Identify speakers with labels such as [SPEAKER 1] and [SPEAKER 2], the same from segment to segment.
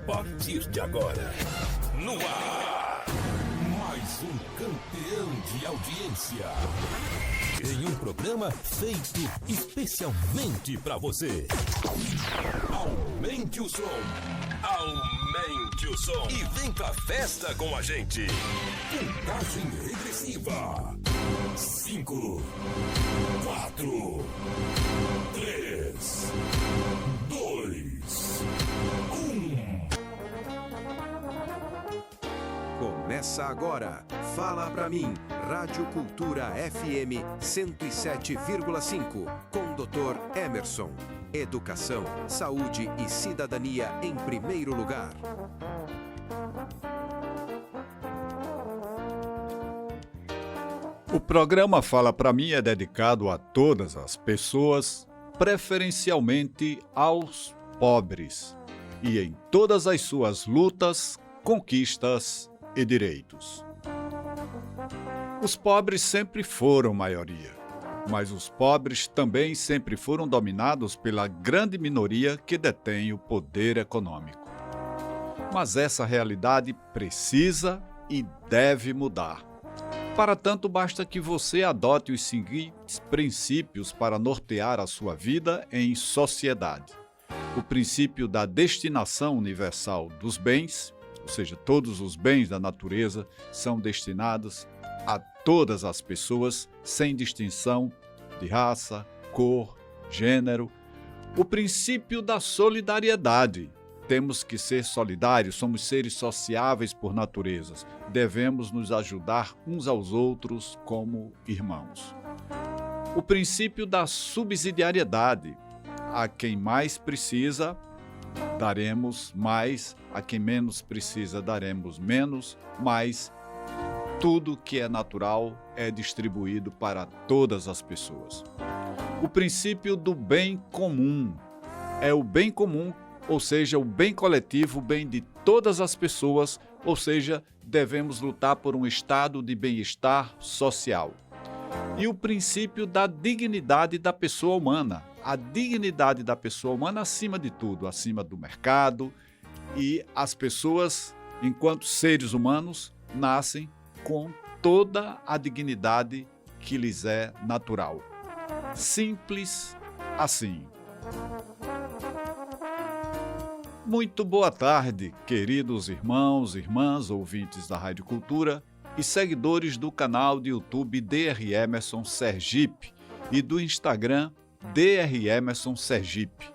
[SPEAKER 1] partir de agora, no ar, mais um campeão de audiência. Em um programa feito especialmente pra você. Aumente o som. Aumente o som. E vem pra festa com a gente. Contagem regressiva. 5, 4, 3, 2, 1.
[SPEAKER 2] Começa agora. Fala pra mim. Rádio Cultura FM 107,5. Com Dr. Emerson. Educação, saúde e cidadania em primeiro lugar.
[SPEAKER 3] O programa Fala Pra Mim é dedicado a todas as pessoas, preferencialmente aos pobres, e em todas as suas lutas, conquistas e direitos. Os pobres sempre foram maioria, mas os pobres também sempre foram dominados pela grande minoria que detém o poder econômico. Mas essa realidade precisa e deve mudar. Para tanto, basta que você adote os seguintes princípios para nortear a sua vida em sociedade. O princípio da destinação universal dos bens, ou seja, todos os bens da natureza são destinados a todas as pessoas, sem distinção de raça, cor, gênero. O princípio da solidariedade. Temos que ser solidários, somos seres sociáveis por natureza. Devemos nos ajudar uns aos outros como irmãos. O princípio da subsidiariedade. A quem mais precisa, daremos mais. A quem menos precisa, daremos menos. Mas tudo que é natural é distribuído para todas as pessoas. O princípio do bem comum. É o bem comum, ou seja, o bem coletivo, o bem de todas as pessoas, ou seja, devemos lutar por um estado de bem-estar social. E o princípio da dignidade da pessoa humana. A dignidade da pessoa humana acima de tudo, acima do mercado. E as pessoas, enquanto seres humanos, nascem com toda a dignidade que lhes é natural. Simples assim. Muito boa tarde, queridos irmãos, irmãs, ouvintes da Rádio Cultura e seguidores do canal de YouTube Dr. Emerson Sergipe e do Instagram Dr. Emerson Sergipe.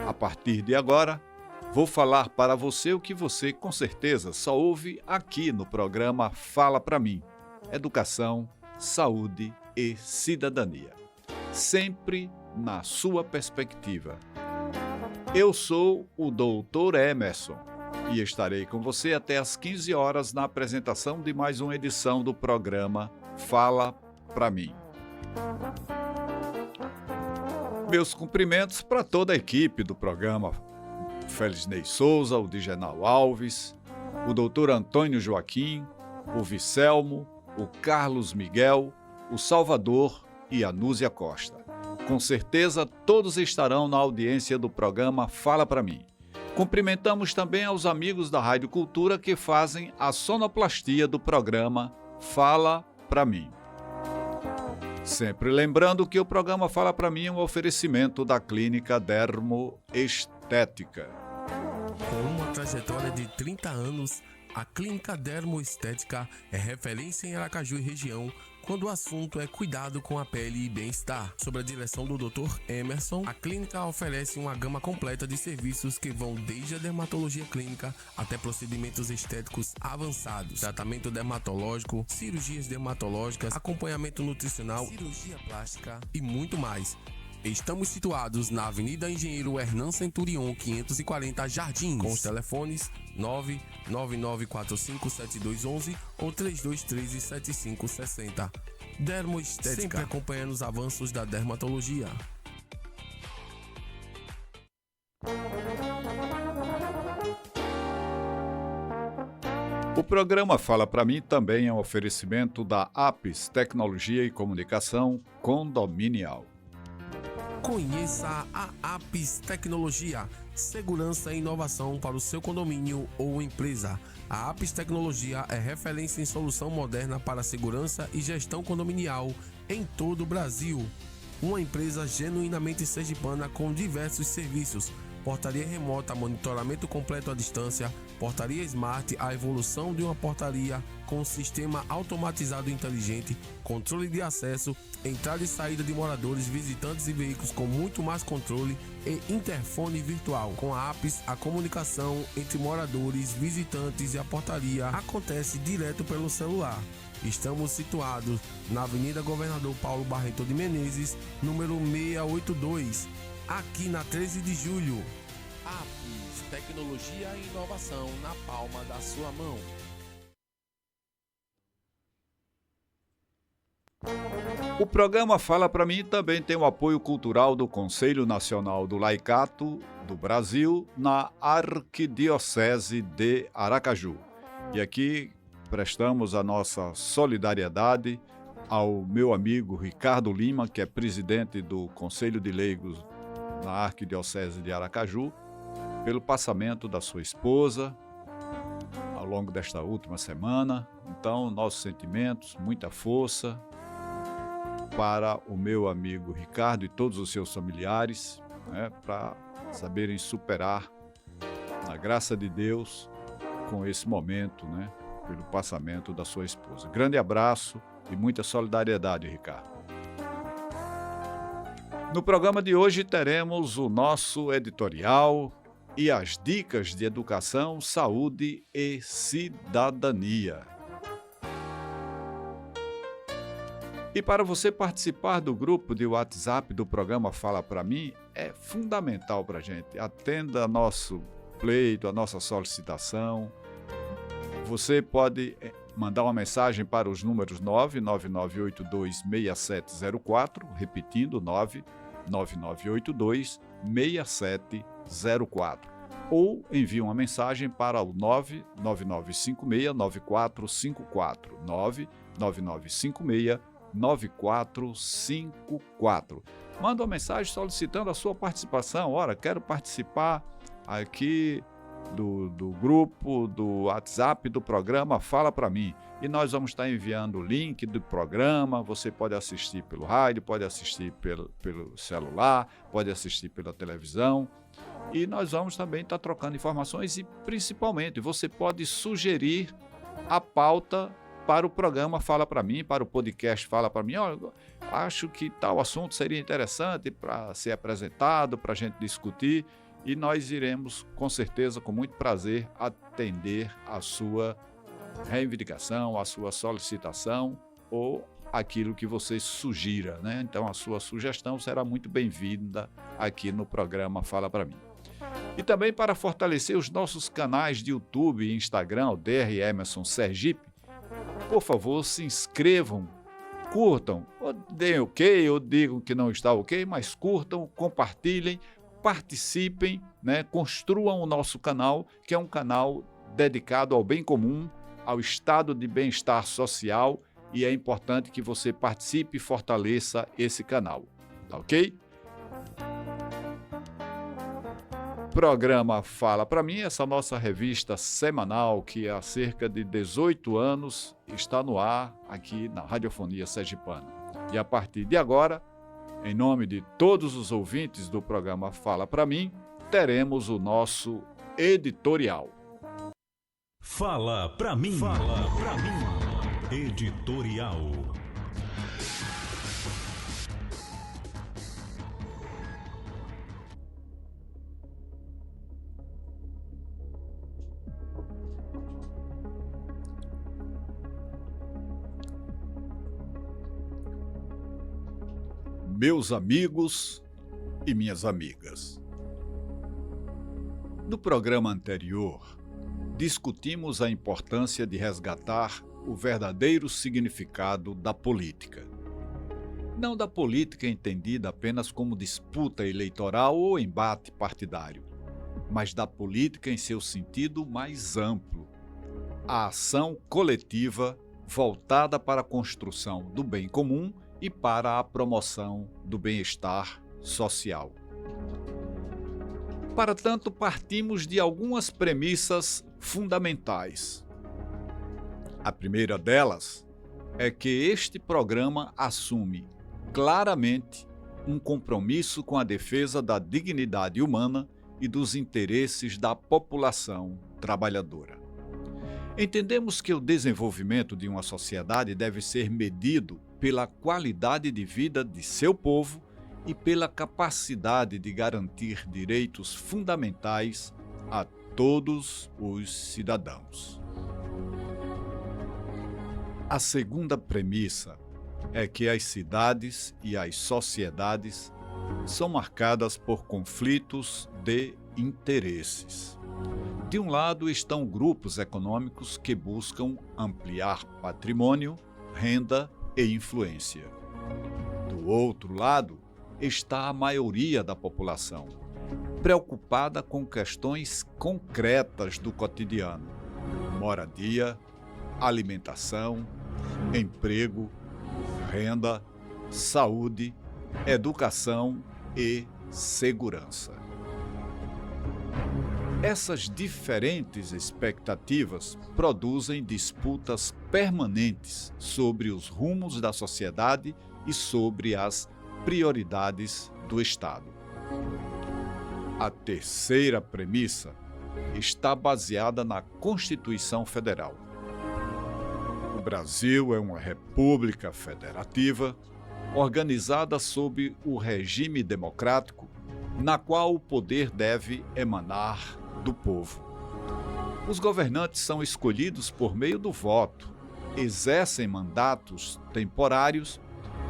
[SPEAKER 3] A partir de agora, vou falar para você o que você com certeza só ouve aqui no programa Fala Pra Mim. Educação, saúde e cidadania. Sempre na sua perspectiva. Eu sou o Dr. Emerson e estarei com você até às 15 horas na apresentação de mais uma edição do programa Fala Pra Mim. Meus cumprimentos para toda a equipe do programa. Felisney Souza, o Digenal Alves, o Dr. Antônio Joaquim, o Vicelmo, o Carlos Miguel, o Salvador e a Núzia Costa. Com certeza, todos estarão na audiência do programa Fala Pra Mim. Cumprimentamos também aos amigos da Rádio Cultura que fazem a sonoplastia do programa Fala Pra Mim. Sempre lembrando que o programa Fala Pra Mim é um oferecimento da Clínica Dermoestética.
[SPEAKER 4] Com uma trajetória de 30 anos, a Clínica Dermoestética é referência em Aracaju e região quando o assunto é cuidado com a pele e bem-estar. Sob a direção do Dr. Emerson, a clínica oferece uma gama completa de serviços que vão desde a dermatologia clínica até procedimentos estéticos avançados, tratamento dermatológico, cirurgias dermatológicas, acompanhamento nutricional, cirurgia plástica e muito mais. Estamos situados na Avenida Engenheiro Hernan Centurion, 540 Jardim, com os telefones 999457211 ou 32137560. Dermoestética, sempre acompanhando os avanços da dermatologia.
[SPEAKER 3] O programa Fala Pra Mim também é um oferecimento da Apis Tecnologia e Comunicação Condominial.
[SPEAKER 4] Conheça a Apis Tecnologia, segurança e inovação para o seu condomínio ou empresa. A Apis Tecnologia é referência em solução moderna para segurança e gestão condominial em todo o Brasil. Uma empresa genuinamente sergipana com diversos serviços: portaria remota, monitoramento completo à distância, portaria smart, a evolução de uma portaria com sistema automatizado inteligente, controle de acesso, entrada e saída de moradores, visitantes e veículos com muito mais controle e interfone virtual. Com a Apis, a comunicação entre moradores, visitantes e a portaria acontece direto pelo celular. Estamos situados na Avenida Governador Paulo Barreto de Menezes, número 682, aqui na 13 de julho. Apis, tecnologia e inovação na palma da sua mão.
[SPEAKER 3] O programa Fala Pra Mim também tem o apoio cultural do Conselho Nacional do Laicato do Brasil na Arquidiocese de Aracaju. E aqui prestamos a nossa solidariedade ao meu amigo Ricardo Lima, que é presidente do Conselho de Leigos na Arquidiocese de Aracaju, pelo passamento da sua esposa ao longo desta última semana. Então, nossos sentimentos, muita força para o meu amigo Ricardo e todos os seus familiares, para saberem superar, na graça de Deus, com esse momento, pelo passamento da sua esposa. Grande abraço e muita solidariedade, Ricardo. No programa de hoje teremos o nosso editorial e as dicas de educação, saúde e cidadania. E para você participar do grupo de WhatsApp do programa Fala Pra Mim, é fundamental para a gente. Atenda nosso pleito, a nossa solicitação. Você pode mandar uma mensagem para os números 999826704, repetindo, 999826704. Ou envie uma mensagem para o 999569454, 999569454. Manda uma mensagem solicitando a sua participação. Ora, quero participar aqui do grupo, do WhatsApp do programa Fala Pra Mim. E nós vamos estar enviando o link do programa. Você pode assistir pelo rádio, pode assistir pelo celular, pode assistir pela televisão. E nós vamos também estar trocando informações e, principalmente, você pode sugerir a pauta para o programa Fala Pra Mim, para o podcast Fala Pra Mim. Olha, acho que tal assunto seria interessante para ser apresentado, para a gente discutir. E nós iremos, com certeza, com muito prazer, atender a sua reivindicação, a sua solicitação ou aquilo que você sugira, Então, a sua sugestão será muito bem-vinda aqui no programa Fala Pra Mim. E também para fortalecer os nossos canais de YouTube e Instagram, o DR Emerson Sergipe, por favor, se inscrevam, curtam, ou deem ok, ou digam que não está ok, mas curtam, compartilhem, participem, construam o nosso canal, que é um canal dedicado ao bem comum, ao estado de bem-estar social, e é importante que você participe e fortaleça esse canal, tá ok? Programa Fala Pra Mim, essa nossa revista semanal que há cerca de 18 anos está no ar aqui na Radiofonia Sergipana. E a partir de agora, em nome de todos os ouvintes do programa Fala Pra Mim, teremos o nosso editorial.
[SPEAKER 1] Fala Pra Mim. Fala Pra Mim. Editorial.
[SPEAKER 3] Meus amigos e minhas amigas. No programa anterior, discutimos a importância de resgatar o verdadeiro significado da política. Não da política entendida apenas como disputa eleitoral ou embate partidário, mas da política em seu sentido mais amplo, a ação coletiva voltada para a construção do bem comum e para a promoção do bem-estar social. Para tanto, partimos de algumas premissas fundamentais. A primeira delas é que este programa assume claramente um compromisso com a defesa da dignidade humana e dos interesses da população trabalhadora. Entendemos que o desenvolvimento de uma sociedade deve ser medido pela qualidade de vida de seu povo e pela capacidade de garantir direitos fundamentais a todos os cidadãos. A segunda premissa é que as cidades e as sociedades são marcadas por conflitos de interesses. De um lado estão grupos econômicos que buscam ampliar patrimônio, renda e influência. Do outro lado está a maioria da população, preocupada com questões concretas do cotidiano: moradia, alimentação, emprego, renda, saúde, educação e segurança. Essas diferentes expectativas produzem disputas permanentes sobre os rumos da sociedade e sobre as prioridades do Estado. A terceira premissa está baseada na Constituição Federal. O Brasil é uma república federativa organizada sob o regime democrático, na qual o poder deve emanar do povo. Os governantes são escolhidos por meio do voto, exercem mandatos temporários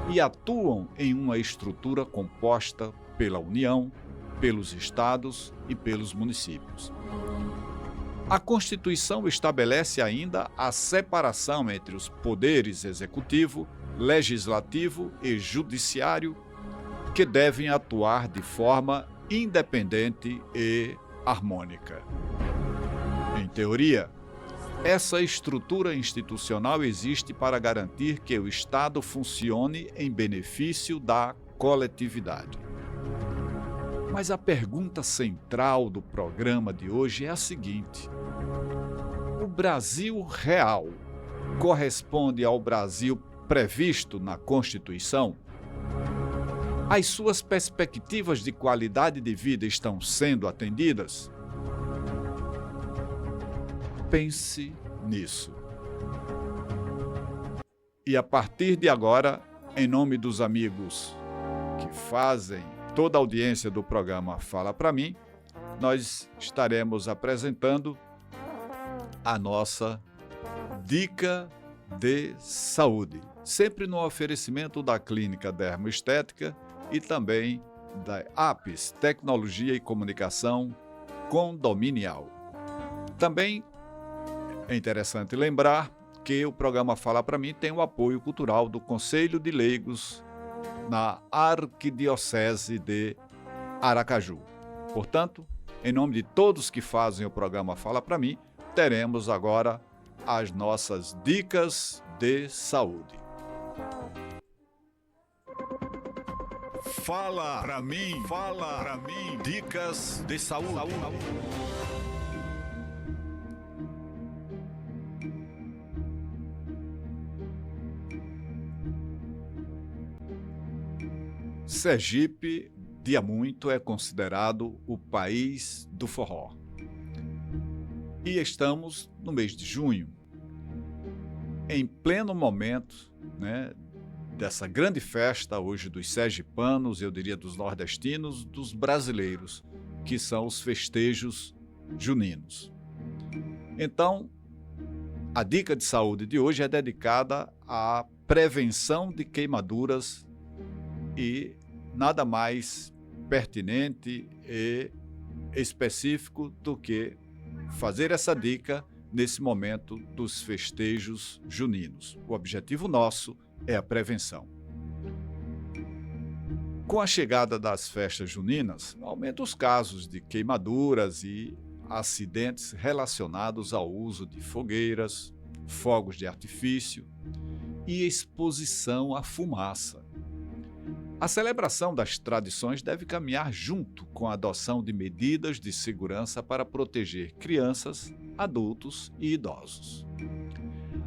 [SPEAKER 3] e atuam em uma estrutura composta pela União, pelos estados e pelos municípios. A Constituição estabelece ainda a separação entre os poderes executivo, legislativo e judiciário, que devem atuar de forma independente e harmônica. Em teoria, essa estrutura institucional existe para garantir que o Estado funcione em benefício da coletividade. Mas a pergunta central do programa de hoje é a seguinte: o Brasil real corresponde ao Brasil previsto na Constituição? As suas perspectivas de qualidade de vida estão sendo atendidas? Pense nisso. E a partir de agora, em nome dos amigos que fazem toda a audiência do programa Fala Pra Mim, nós estaremos apresentando a nossa Dica de Saúde, sempre no oferecimento da Clínica Dermoestética e também da APES, Tecnologia e Comunicação Condominial. Também é interessante lembrar que o programa Fala Pra Mim tem o apoio cultural do Conselho de Leigos na Arquidiocese de Aracaju. Portanto, em nome de todos que fazem o programa Fala Pra Mim, teremos agora as nossas dicas de saúde.
[SPEAKER 1] Fala pra mim, dicas de saúde.
[SPEAKER 3] Sergipe, de há muito, é considerado o país do forró. E estamos no mês de junho, em pleno momento, dessa grande festa hoje dos sergipanos, eu diria dos nordestinos, dos brasileiros, que são os festejos juninos. Então, a dica de saúde de hoje é dedicada à prevenção de queimaduras e nada mais pertinente e específico do que fazer essa dica nesse momento dos festejos juninos. O objetivo nosso é a prevenção. Com a chegada das festas juninas, aumentam os casos de queimaduras e acidentes relacionados ao uso de fogueiras, fogos de artifício e exposição à fumaça. A celebração das tradições deve caminhar junto com a adoção de medidas de segurança para proteger crianças, adultos e idosos.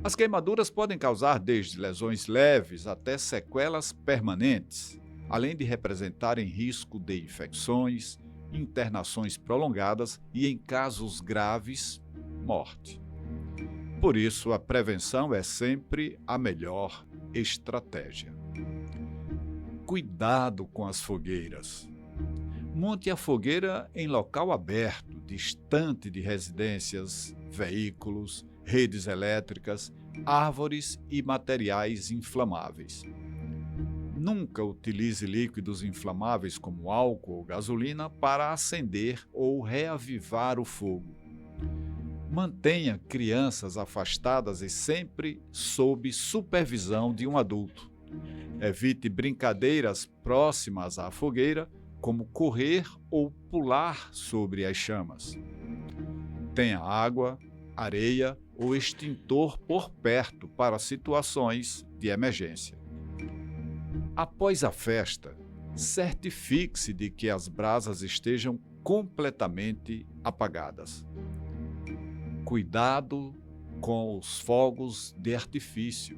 [SPEAKER 3] As queimaduras podem causar desde lesões leves até sequelas permanentes, além de representarem risco de infecções, internações prolongadas e, em casos graves, morte. Por isso, a prevenção é sempre a melhor estratégia. Cuidado com as fogueiras. Monte a fogueira em local aberto, distante de residências, veículos, redes elétricas, árvores e materiais inflamáveis. Nunca utilize líquidos inflamáveis como álcool ou gasolina para acender ou reavivar o fogo. Mantenha crianças afastadas e sempre sob supervisão de um adulto. Evite brincadeiras próximas à fogueira, como correr ou pular sobre as chamas. Tenha água, areia ou extintor por perto para situações de emergência. Após a festa, certifique-se de que as brasas estejam completamente apagadas. Cuidado com os fogos de artifício.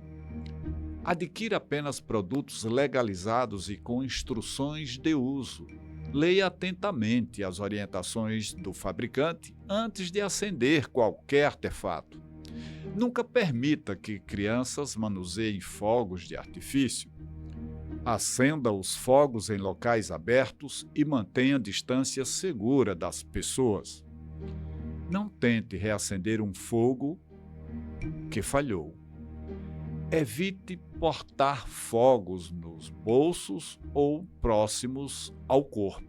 [SPEAKER 3] Adquira apenas produtos legalizados e com instruções de uso. Leia atentamente as orientações do fabricante antes de acender qualquer artefato. Nunca permita que crianças manuseiem fogos de artifício. Acenda os fogos em locais abertos e mantenha distância segura das pessoas. Não tente reacender um fogo que falhou. Evite portar fogos nos bolsos ou próximos ao corpo.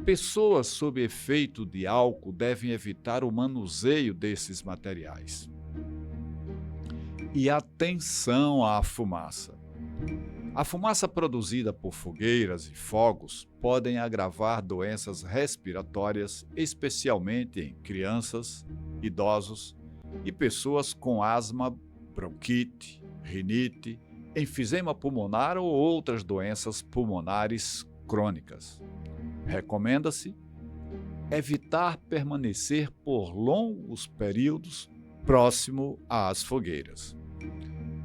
[SPEAKER 3] Pessoas sob efeito de álcool devem evitar o manuseio desses materiais. E atenção à fumaça. A fumaça produzida por fogueiras e fogos podem agravar doenças respiratórias, especialmente em crianças, idosos e pessoas com asma, bronquite, rinite, enfisema pulmonar ou outras doenças pulmonares crônicas. Recomenda-se evitar permanecer por longos períodos próximo às fogueiras.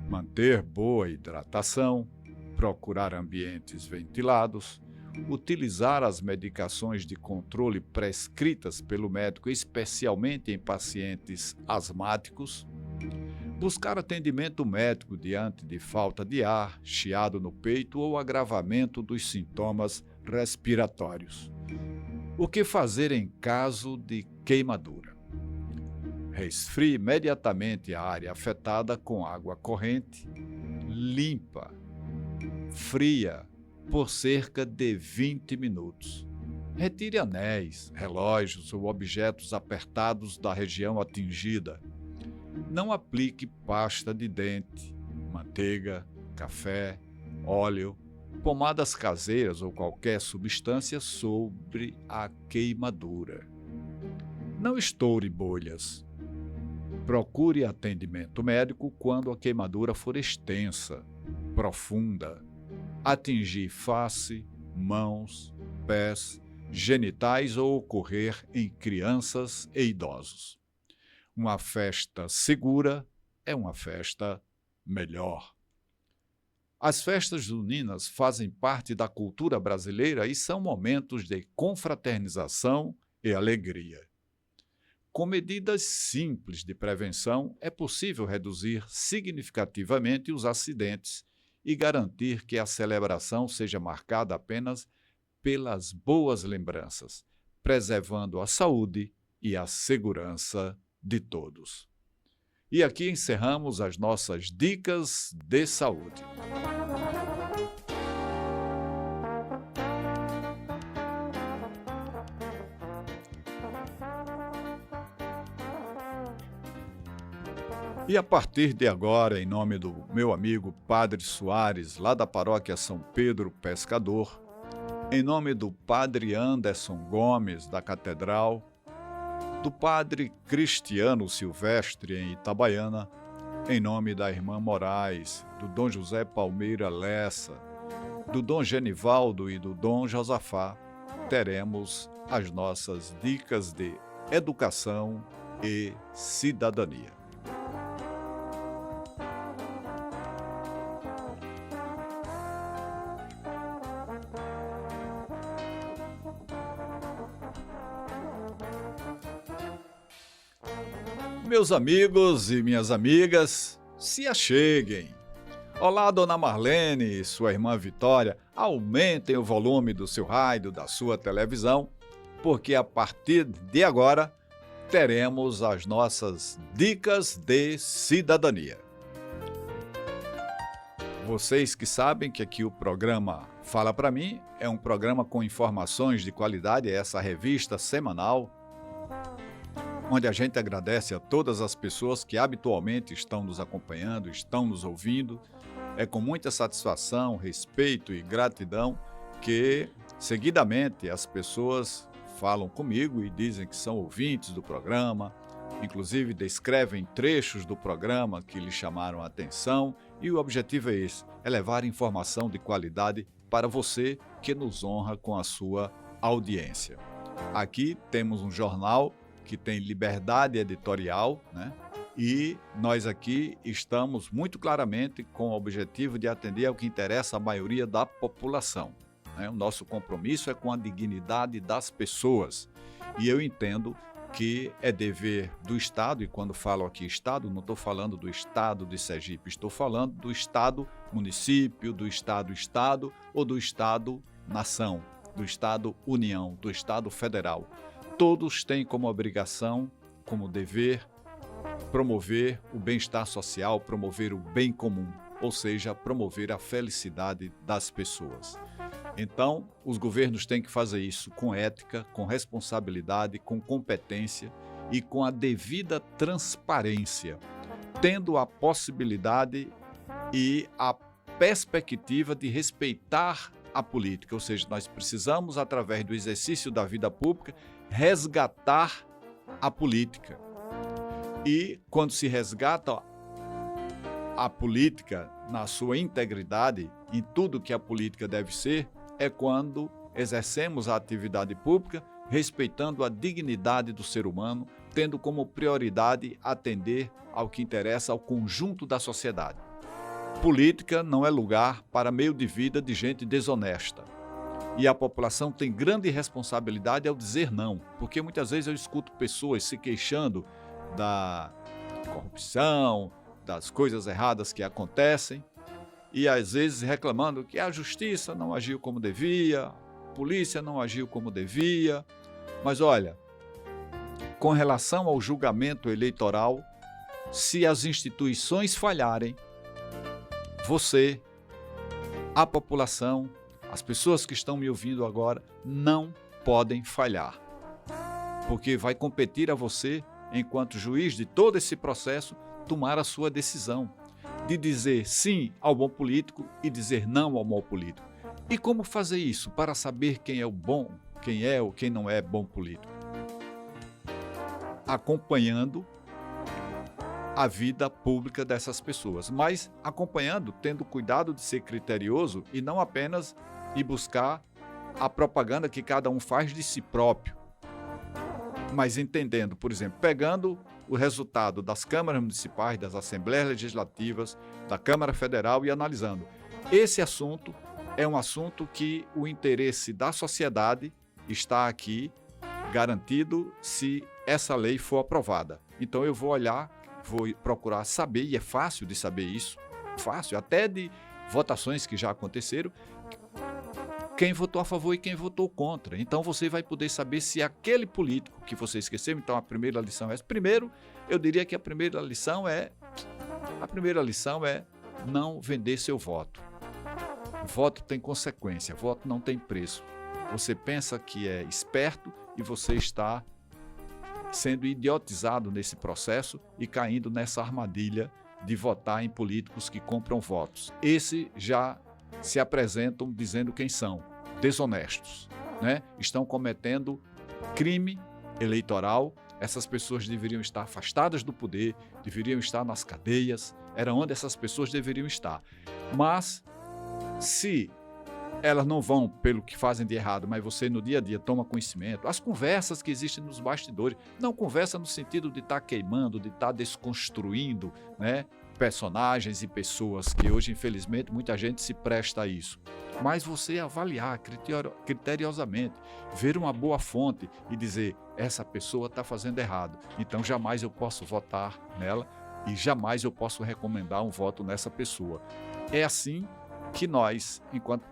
[SPEAKER 3] Manter boa hidratação, procurar ambientes ventilados, utilizar as medicações de controle prescritas pelo médico, especialmente em pacientes asmáticos, buscar atendimento médico diante de falta de ar, chiado no peito ou agravamento dos sintomas respiratórios. O que fazer em caso de queimadura? Resfrie imediatamente a área afetada com água corrente, limpa, fria, por cerca de 20 minutos. Retire anéis, relógios ou objetos apertados da região atingida. Não aplique pasta de dente, manteiga, café, óleo, pomadas caseiras ou qualquer substância sobre a queimadura. Não estoure bolhas. Procure atendimento médico quando a queimadura for extensa, profunda, atingir face, mãos, pés, genitais ou ocorrer em crianças e idosos. Uma festa segura é uma festa melhor. As festas juninas fazem parte da cultura brasileira e são momentos de confraternização e alegria. Com medidas simples de prevenção, é possível reduzir significativamente os acidentes e garantir que a celebração seja marcada apenas pelas boas lembranças, preservando a saúde e a segurança de todos. E aqui encerramos as nossas dicas de saúde. E a partir de agora, em nome do meu amigo Padre Soares, lá da paróquia São Pedro Pescador, em nome do Padre Anderson Gomes, da Catedral, do Padre Cristiano Silvestre, em Itabaiana, em nome da Irmã Moraes, do Dom José Palmeira Lessa, do Dom Genivaldo e do Dom Josafá, teremos as nossas dicas de educação e cidadania. Meus amigos e minhas amigas, se acheguem. Olá, dona Marlene e sua irmã Vitória, aumentem o volume do seu rádio, da sua televisão, porque a partir de agora teremos as nossas dicas de cidadania. Vocês que sabem que aqui o programa Fala Pra Mim é um programa com informações de qualidade, é essa revista semanal, onde a gente agradece a todas as pessoas que habitualmente estão nos acompanhando, estão nos ouvindo. É com muita satisfação, respeito e gratidão que, seguidamente, as pessoas falam comigo e dizem que são ouvintes do programa, inclusive descrevem trechos do programa que lhes chamaram a atenção, e o objetivo é esse, é levar informação de qualidade para você que nos honra com a sua audiência. Aqui temos um jornal que tem liberdade editorial, né? E nós aqui estamos muito claramente com o objetivo de atender ao que interessa à maioria da população, né? O nosso compromisso é com a dignidade das pessoas. E eu entendo que é dever do Estado, e quando falo aqui Estado, não estou falando do Estado de Sergipe, estou falando do Estado-município, do Estado-Estado ou do Estado-nação, do Estado-União, do Estado Federal. Todos têm como obrigação, como dever, promover o bem-estar social, promover o bem comum, ou seja, promover a felicidade das pessoas. Então, os governos têm que fazer isso com ética, com responsabilidade, com competência e com a devida transparência, tendo a possibilidade e a perspectiva de respeitar a política, ou seja, nós precisamos, através do exercício da vida pública, resgatar a política. E quando se resgata a política na sua integridade, em tudo que a política deve ser, é quando exercemos a atividade pública respeitando a dignidade do ser humano, tendo como prioridade atender ao que interessa ao conjunto da sociedade. Política não é lugar para meio de vida de gente desonesta. E a população tem grande responsabilidade ao dizer não, porque muitas vezes eu escuto pessoas se queixando da corrupção, das coisas erradas que acontecem, e às vezes reclamando que a justiça não agiu como devia, a polícia não agiu como devia. Mas olha, com relação ao julgamento eleitoral, se as instituições falharem, você, a população, as pessoas que estão me ouvindo agora não podem falhar, porque vai competir a você, enquanto juiz de todo esse processo, tomar a sua decisão de dizer sim ao bom político e dizer não ao mau político. E como fazer isso para saber quem é o bom, quem é ou quem não é bom político? Acompanhando a vida pública dessas pessoas, mas acompanhando, tendo cuidado de ser criterioso e não apenas ir buscar a propaganda que cada um faz de si próprio, mas entendendo, por exemplo, pegando o resultado das câmaras municipais, das assembleias legislativas, da Câmara Federal e analisando. Esse assunto é um assunto que o interesse da sociedade está aqui garantido se essa lei for aprovada. Então eu vou olhar, vou procurar saber, e é fácil de saber isso, fácil, até de votações que já aconteceram, quem votou a favor e quem votou contra. Então você vai poder saber se aquele político que você esqueceu. Então a primeira lição é essa. Primeiro, eu diria que a primeira lição é não vender seu voto. Voto tem consequência, voto não tem preço. Você pensa que é esperto e você está sendo idiotizado nesse processo e caindo nessa armadilha de votar em políticos que compram votos. Esse já se apresentam dizendo quem são, desonestos, né? Estão cometendo crime eleitoral. Essas pessoas deveriam estar afastadas do poder, deveriam estar nas cadeias, era onde essas pessoas deveriam estar. Mas, se elas não vão pelo que fazem de errado, mas você no dia a dia toma conhecimento. As conversas que existem nos bastidores, não conversa no sentido de estar queimando, de estar desconstruindo, né, personagens e pessoas, que hoje, infelizmente, muita gente se presta a isso. Mas você avaliar criteriosamente, ver uma boa fonte e dizer, essa pessoa está fazendo errado, então jamais eu posso votar nela e jamais eu posso recomendar um voto nessa pessoa. É assim que nós, enquanto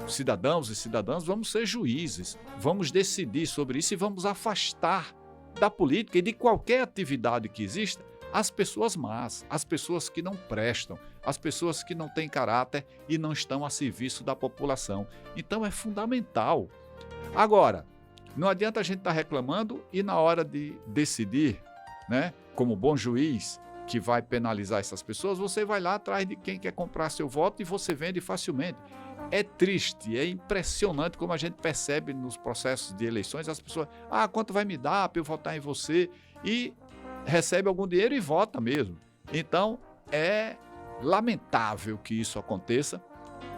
[SPEAKER 3] cidadãos e cidadãs, vamos ser juízes, vamos decidir sobre isso e vamos afastar da política e de qualquer atividade que exista as pessoas más, as pessoas que não prestam, as pessoas que não têm caráter e não estão a serviço da população. Então é fundamental. Agora, não adianta a gente estar reclamando e na hora de decidir, né, como bom juiz que vai penalizar essas pessoas, você vai lá atrás de quem quer comprar seu voto e você vende facilmente. É triste, é impressionante como a gente percebe nos processos de eleições, as pessoas, quanto vai me dar para eu votar em você? E recebe algum dinheiro e vota mesmo. Então, é lamentável que isso aconteça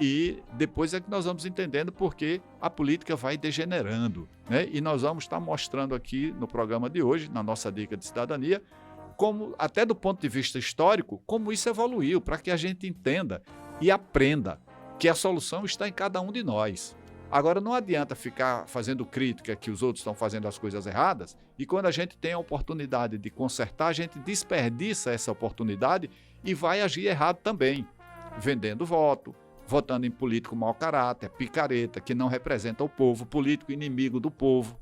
[SPEAKER 3] e depois é que nós vamos entendendo porque a política vai degenerando, né? E nós vamos estar mostrando aqui no programa de hoje, na nossa Dica de Cidadania, como, até do ponto de vista histórico, como isso evoluiu, para que a gente entenda e aprenda que a solução está em cada um de nós. Agora, não adianta ficar fazendo crítica que os outros estão fazendo as coisas erradas e quando a gente tem a oportunidade de consertar, a gente desperdiça essa oportunidade e vai agir errado também, vendendo voto, votando em político mau caráter, picareta, que não representa o povo, político inimigo do povo.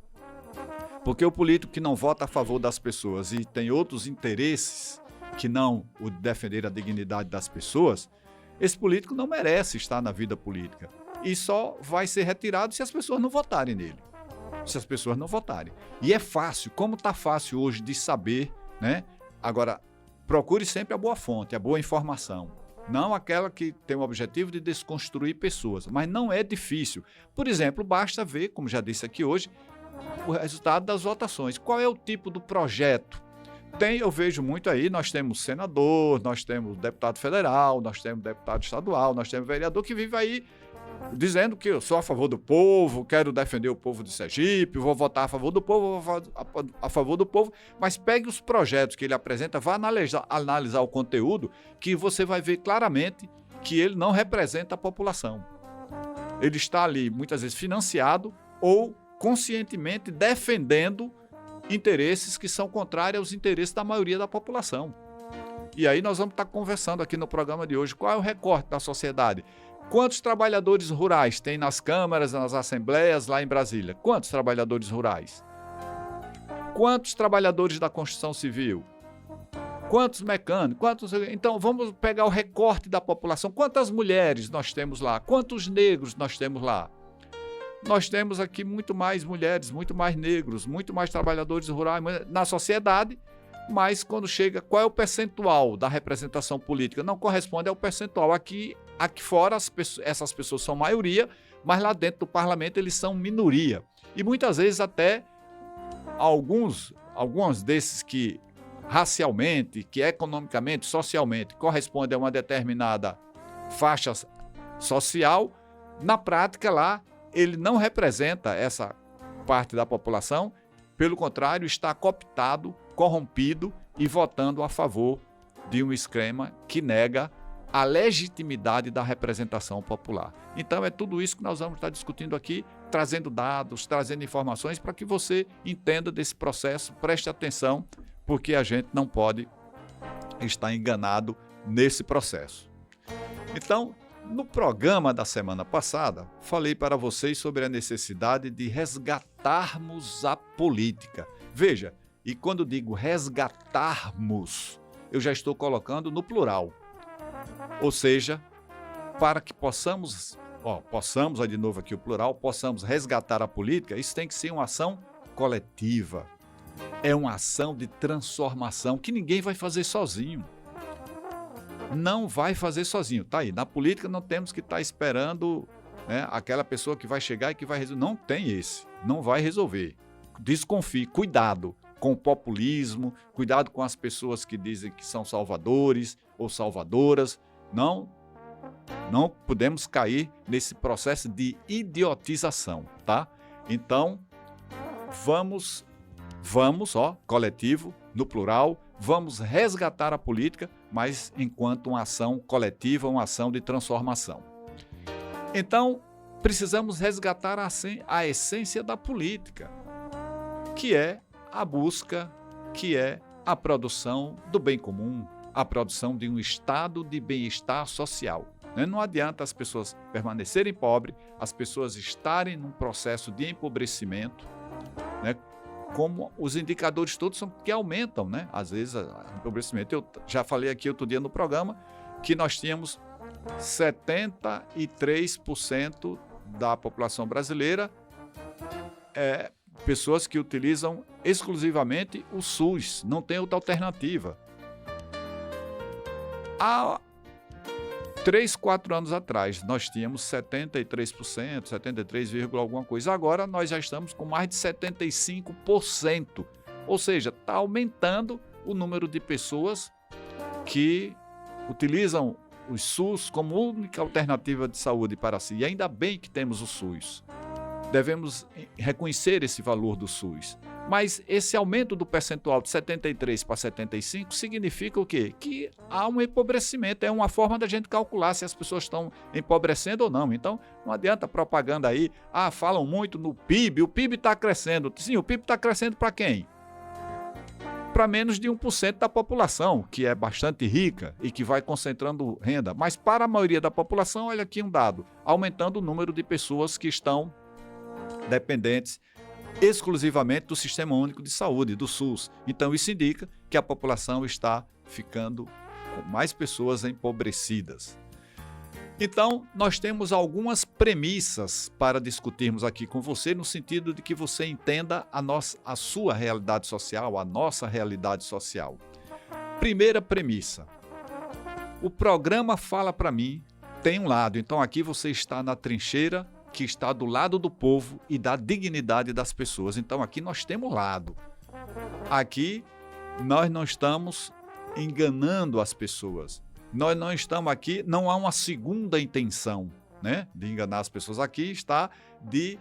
[SPEAKER 3] Porque o político que não vota a favor das pessoas e tem outros interesses que não o de defender a dignidade das pessoas, esse político não merece estar na vida política e só vai ser retirado se as pessoas não votarem nele. Se as pessoas não votarem. E é fácil, como está fácil hoje de saber, né? Agora, procure sempre a boa fonte, a boa informação. Não aquela que tem o objetivo de desconstruir pessoas, mas não é difícil. Por exemplo, basta ver, como já disse aqui hoje, o resultado das votações. Qual é o tipo do projeto? Eu vejo muito aí, nós temos senador, nós temos deputado federal, nós temos deputado estadual, nós temos vereador que vive aí dizendo que eu sou a favor do povo, quero defender o povo de Sergipe, vou votar a favor do povo, a favor do povo, mas pegue os projetos que ele apresenta, vá analisar o conteúdo, que você vai ver claramente que ele não representa a população. Ele está ali, muitas vezes, financiado ou conscientemente defendendo interesses que são contrários aos interesses da maioria da população. E aí nós vamos estar conversando aqui no programa de hoje, qual é o recorte da sociedade? Quantos trabalhadores rurais tem nas câmaras, nas assembleias lá em Brasília? Quantos trabalhadores rurais? Quantos trabalhadores da construção civil? Quantos mecânicos? Então vamos pegar o recorte da população. Quantas mulheres nós temos lá? Quantos negros nós temos lá? Nós temos aqui muito mais mulheres, muito mais negros, muito mais trabalhadores rurais na sociedade, mas quando chega, qual é o percentual da representação política? Não corresponde ao percentual. Aqui fora essas pessoas são maioria, mas lá dentro do parlamento eles são minoria. E muitas vezes até alguns desses que racialmente, que economicamente, socialmente correspondem a uma determinada faixa social, na prática lá ele não representa essa parte da população, pelo contrário, está cooptado, corrompido e votando a favor de um esquema que nega a legitimidade da representação popular. Então é tudo isso que nós vamos estar discutindo aqui, trazendo dados, trazendo informações para que você entenda desse processo, preste atenção, porque a gente não pode estar enganado nesse processo. Então, no programa da semana passada, falei para vocês sobre a necessidade de resgatarmos a política. Veja, e quando digo resgatarmos, eu já estou colocando no plural. Ou seja, para que possamos de novo aqui o plural, possamos resgatar a política, isso tem que ser uma ação coletiva. É uma ação de transformação que ninguém vai fazer sozinho. Não vai fazer sozinho. Tá aí, na política não temos que estar esperando, né, aquela pessoa que vai chegar e que vai resolver. Não tem esse, não vai resolver. Desconfie, cuidado com o populismo, cuidado com as pessoas que dizem que são salvadores ou salvadoras. Não Não podemos cair nesse processo de idiotização, tá? Então, vamos, coletivo, no plural, vamos resgatar a política, mas enquanto uma ação coletiva, uma ação de transformação. Então, precisamos resgatar a essência da política, que é a busca, que é a produção do bem comum, a produção de um estado de bem-estar social. Não adianta as pessoas permanecerem pobres, as pessoas estarem num processo de empobrecimento, né? Como os indicadores todos são que aumentam, né? Às vezes, o empobrecimento. Eu já falei aqui outro dia no programa que nós tínhamos 73% da população brasileira pessoas que utilizam exclusivamente o SUS, não tem outra alternativa. Há 3, 4 anos atrás, nós tínhamos 73%, 73, alguma coisa. Agora, nós já estamos com mais de 75%. Ou seja, está aumentando o número de pessoas que utilizam o SUS como única alternativa de saúde para si. E ainda bem que temos o SUS. Devemos reconhecer esse valor do SUS. Mas esse aumento do percentual de 73 para 75 significa o quê? Que há um empobrecimento, é uma forma da gente calcular se as pessoas estão empobrecendo ou não. Então, não adianta propaganda aí, falam muito no PIB, o PIB está crescendo. Sim, o PIB está crescendo para quem? Para menos de 1% da população, que é bastante rica e que vai concentrando renda. Mas para a maioria da população, olha aqui um dado, aumentando o número de pessoas que estão dependentes exclusivamente do Sistema Único de Saúde, do SUS. Então, isso indica que a população está ficando com mais pessoas empobrecidas. Então, nós temos algumas premissas para discutirmos aqui com você, no sentido de que você entenda a sua realidade social, a nossa realidade social. Primeira premissa. O programa Fala Pra Mim tem um lado. Então, aqui você está na trincheira que está do lado do povo e da dignidade das pessoas. Então, aqui nós temos lado. Aqui nós não estamos enganando as pessoas. Nós não estamos aqui, não há uma segunda intenção, né, de enganar as pessoas. Aqui está de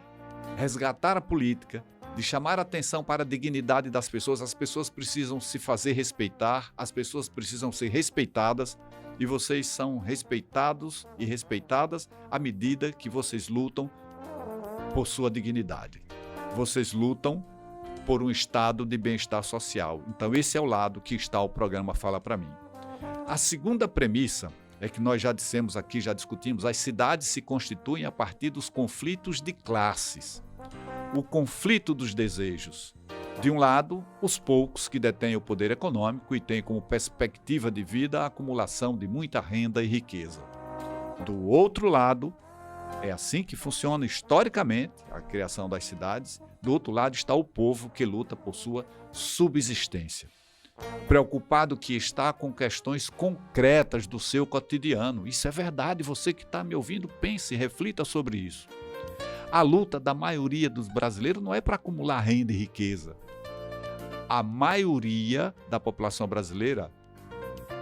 [SPEAKER 3] resgatar a política, de chamar a atenção para a dignidade das pessoas. As pessoas precisam se fazer respeitar, as pessoas precisam ser respeitadas. E vocês são respeitados e respeitadas à medida que vocês lutam por sua dignidade. Vocês lutam por um estado de bem-estar social. Então, esse é o lado que está o programa Fala Pra Mim. A segunda premissa é que nós já dissemos aqui, já discutimos, as cidades se constituem a partir dos conflitos de classes. O conflito dos desejos. De um lado, os poucos que detêm o poder econômico e têm como perspectiva de vida a acumulação de muita renda e riqueza. Do outro lado, é assim que funciona historicamente a criação das cidades. Do outro lado está o povo que luta por sua subsistência. Preocupado que está com questões concretas do seu cotidiano. Isso é verdade, você que está me ouvindo, pense, reflita sobre isso. A luta da maioria dos brasileiros não é para acumular renda e riqueza. A maioria da população brasileira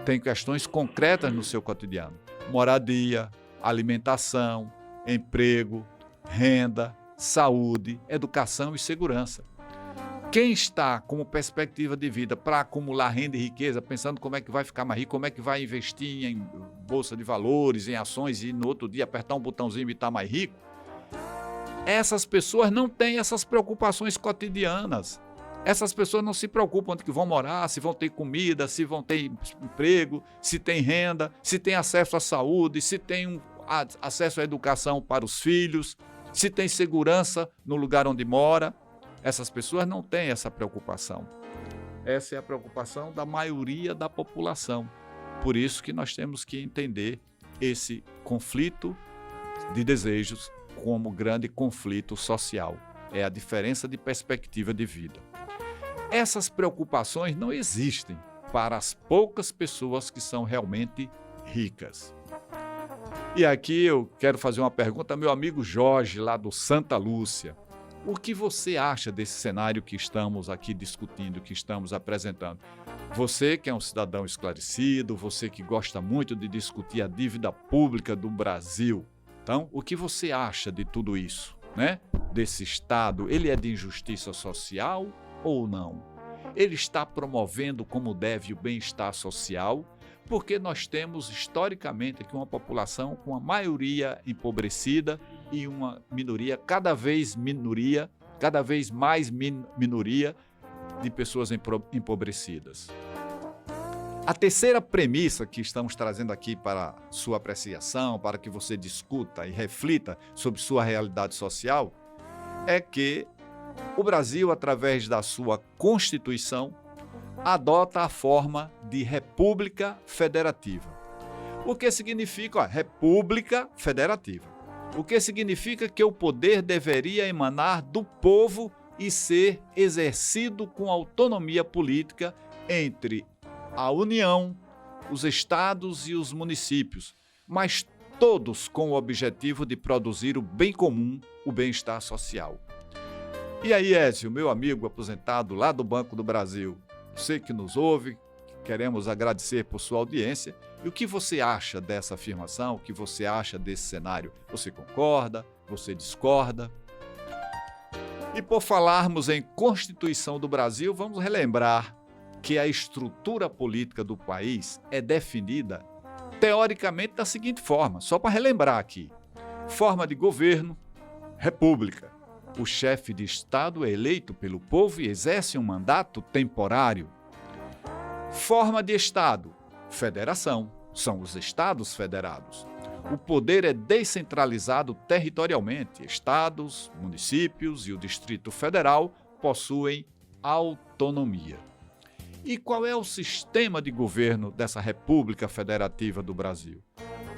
[SPEAKER 3] tem questões concretas no seu cotidiano. Moradia, alimentação, emprego, renda, saúde, educação e segurança. Quem está como perspectiva de vida para acumular renda e riqueza, pensando como é que vai ficar mais rico, como é que vai investir em bolsa de valores, em ações e no outro dia apertar um botãozinho e estar mais rico, essas pessoas não têm essas preocupações cotidianas. Essas pessoas não se preocupam onde que vão morar, se vão ter comida, se vão ter emprego, se tem renda, se tem acesso à saúde, se tem acesso à educação para os filhos, se tem segurança no lugar onde mora. Essas pessoas não têm essa preocupação. Essa é a preocupação da maioria da população. Por isso que nós temos que entender esse conflito de desejos como grande conflito social. É a diferença de perspectiva de vida. Essas preocupações não existem para as poucas pessoas que são realmente ricas. E aqui eu quero fazer uma pergunta ao meu amigo Jorge, lá do Santa Lúcia. O que você acha desse cenário que estamos aqui discutindo, que estamos apresentando? Você que é um cidadão esclarecido, você que gosta muito de discutir a dívida pública do Brasil. Então, o que você acha de tudo isso, né? Desse Estado, ele é de injustiça social ou não? Ele está promovendo como deve o bem-estar social? Porque nós temos historicamente aqui uma população com a maioria empobrecida e uma minoria, cada vez mais minoria de pessoas empobrecidas. A terceira premissa que estamos trazendo aqui para sua apreciação, para que você discuta e reflita sobre sua realidade social, é que o Brasil, através da sua Constituição, adota a forma de República Federativa. O que significa República Federativa? O que significa que o poder deveria emanar do povo e ser exercido com autonomia política entre a União, os estados e os municípios, mas todos com o objetivo de produzir o bem comum, o bem-estar social. E aí, Ézio, meu amigo aposentado lá do Banco do Brasil, você que nos ouve, queremos agradecer por sua audiência. E o que você acha dessa afirmação? O que você acha desse cenário? Você concorda? Você discorda? E por falarmos em Constituição do Brasil, vamos relembrar que a estrutura política do país é definida teoricamente da seguinte forma, só para relembrar aqui. Forma de governo, república. O chefe de Estado é eleito pelo povo e exerce um mandato temporário. Forma de Estado, federação. São os Estados federados. O poder é descentralizado territorialmente. Estados, municípios e o Distrito Federal possuem autonomia. E qual é o sistema de governo dessa República Federativa do Brasil?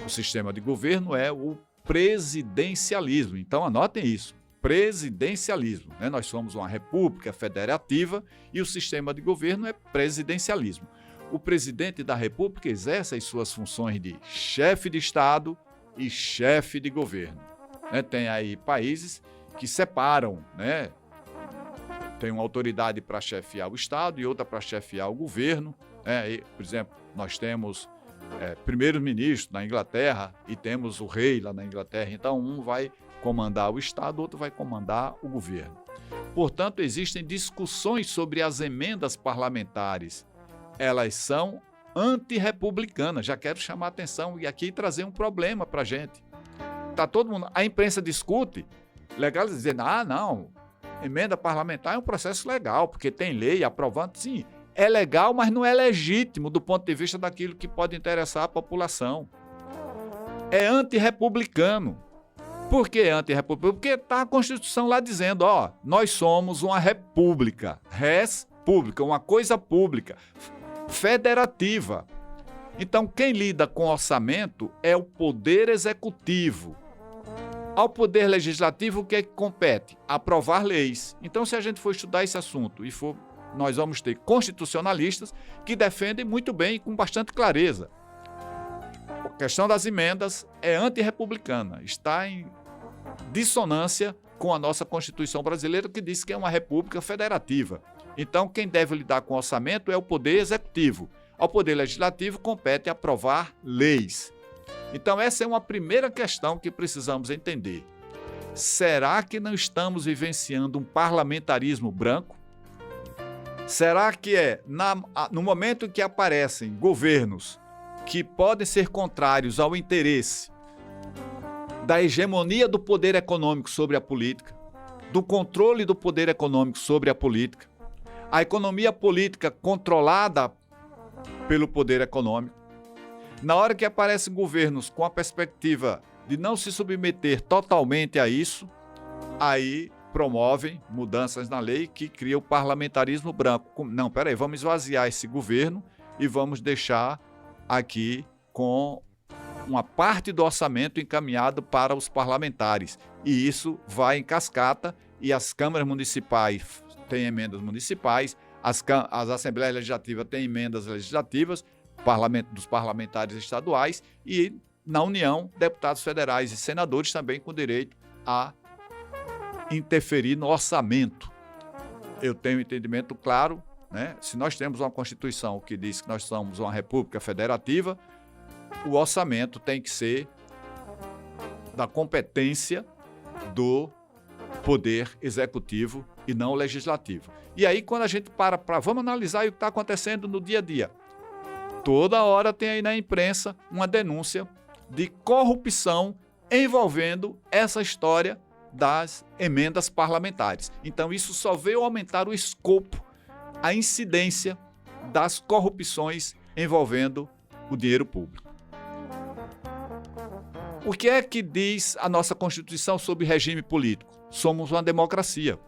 [SPEAKER 3] O sistema de governo é o presidencialismo. Então, anotem isso. Presidencialismo. Né? Nós somos uma república federativa e o sistema de governo é presidencialismo. O presidente da república exerce as suas funções de chefe de Estado e chefe de governo. Né? Tem aí países que separam, né? Tem uma autoridade para chefiar o Estado e outra para chefiar o governo. Né? E, por exemplo, nós temos primeiro-ministro na Inglaterra e temos o rei lá na Inglaterra. Então, um vai comandar o Estado, outro vai comandar o governo. Portanto, existem discussões sobre as emendas parlamentares. Elas são antirrepublicanas. Já quero chamar a atenção e aqui trazer um problema para a gente. Tá todo mundo, a imprensa discute, legal, dizendo, não, emenda parlamentar é um processo legal, porque tem lei aprovando. Sim, é legal, mas não é legítimo do ponto de vista daquilo que pode interessar a população. É antirrepublicano. Por que antirrepublicano? Porque está a Constituição lá dizendo, nós somos uma república, res pública, uma coisa pública, federativa. Então, quem lida com orçamento é o Poder Executivo. Ao Poder Legislativo, o que é que compete? Aprovar leis. Então, se a gente for estudar esse assunto nós vamos ter constitucionalistas que defendem muito bem e com bastante clareza. A questão das emendas é antirrepublicana, está em dissonância com a nossa Constituição brasileira, que diz que é uma república federativa. Então, quem deve lidar com orçamento é o Poder Executivo. Ao Poder Legislativo compete aprovar leis. Então, essa é uma primeira questão que precisamos entender. Será que não estamos vivenciando um parlamentarismo branco? Será que no momento em que aparecem governos que podem ser contrários ao interesse da hegemonia do poder econômico sobre a política, do controle do poder econômico sobre a política, a economia política controlada pelo poder econômico, na hora que aparecem governos com a perspectiva de não se submeter totalmente a isso, aí promovem mudanças na lei que cria o parlamentarismo branco. Não, peraí, vamos esvaziar esse governo e vamos deixar aqui com uma parte do orçamento encaminhado para os parlamentares. E isso vai em cascata e as câmaras municipais têm emendas municipais, as assembleias legislativas têm emendas legislativas, dos parlamentares estaduais e, na União, deputados federais e senadores também com direito a interferir no orçamento. Eu tenho um entendimento claro né? Se nós temos uma Constituição que diz que nós somos uma república federativa, o orçamento tem que ser da competência do poder executivo e não legislativo. E aí, quando a gente vamos analisar o que está acontecendo no dia a dia. Toda hora tem aí na imprensa uma denúncia de corrupção envolvendo essa história das emendas parlamentares. Então, isso só veio aumentar o escopo, a incidência das corrupções envolvendo o dinheiro público. O que é que diz a nossa Constituição sobre regime político? Somos uma democracia.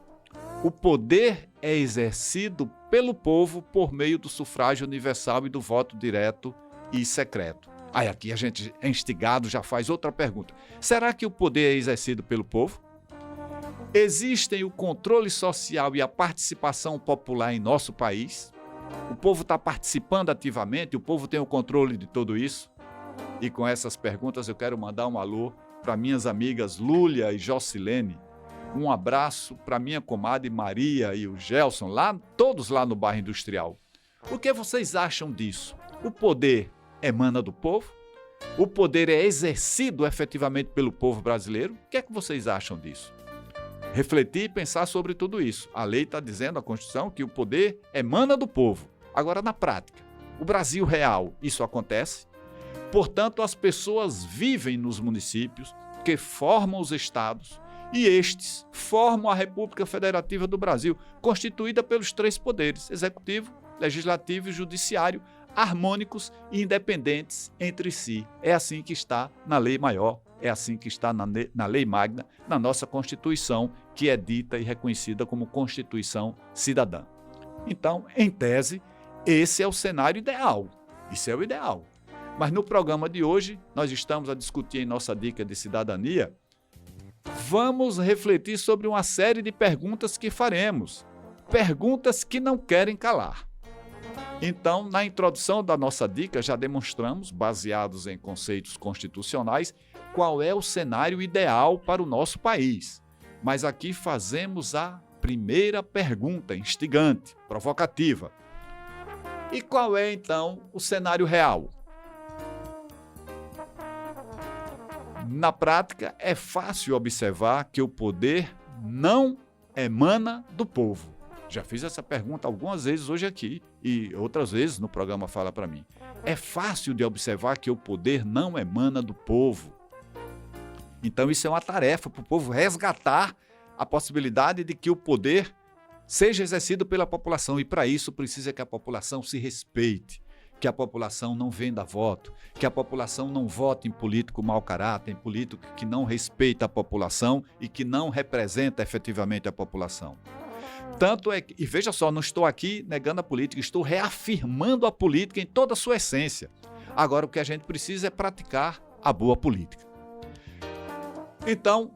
[SPEAKER 3] O poder é exercido pelo povo por meio do sufrágio universal e do voto direto e secreto. Aí aqui a gente é instigado, já faz outra pergunta. Será que o poder é exercido pelo povo? Existem o controle social e a participação popular em nosso país? O povo está participando ativamente? O povo tem o controle de tudo isso? E com essas perguntas eu quero mandar um alô para minhas amigas Lúlia e Jocilene. Um abraço para minha comadre Maria e o Gelson, todos lá no bairro Industrial. O que vocês acham disso? O poder emana do povo? O poder é exercido efetivamente pelo povo brasileiro? O que é que vocês acham disso? Refletir e pensar sobre tudo isso. A lei está dizendo, a Constituição, que o poder emana do povo. Agora, na prática, o Brasil real, isso acontece? Portanto, as pessoas vivem nos municípios que formam os estados e estes formam a República Federativa do Brasil, constituída pelos 3 poderes, executivo, legislativo e judiciário, harmônicos e independentes entre si. É assim que está na lei maior, é assim que está na lei magna, na nossa Constituição, que é dita e reconhecida como Constituição Cidadã. Então, em tese, esse é o cenário ideal. Isso é o ideal. Mas no programa de hoje, nós estamos a discutir em nossa dica de cidadania, vamos refletir sobre uma série de perguntas que faremos. Perguntas que não querem calar. Então, na introdução da nossa dica, já demonstramos, baseados em conceitos constitucionais, qual é o cenário ideal para o nosso país. Mas aqui fazemos a primeira pergunta, instigante, provocativa. E qual é, então, o cenário real? Na prática, é fácil observar que o poder não emana do povo. Já fiz essa pergunta algumas vezes hoje aqui e outras vezes no programa Fala Pra Mim. É fácil de observar que o poder não emana do povo. Então isso é uma tarefa para o povo resgatar a possibilidade de que o poder seja exercido pela população e para isso precisa que a população se respeite, que a população não venda voto, que a população não vote em político mau caráter, em político que não respeita a população e que não representa efetivamente a população. Tanto é que, e veja só, não estou aqui negando a política, estou reafirmando a política em toda a sua essência. Agora o que a gente precisa é praticar a boa política. Então,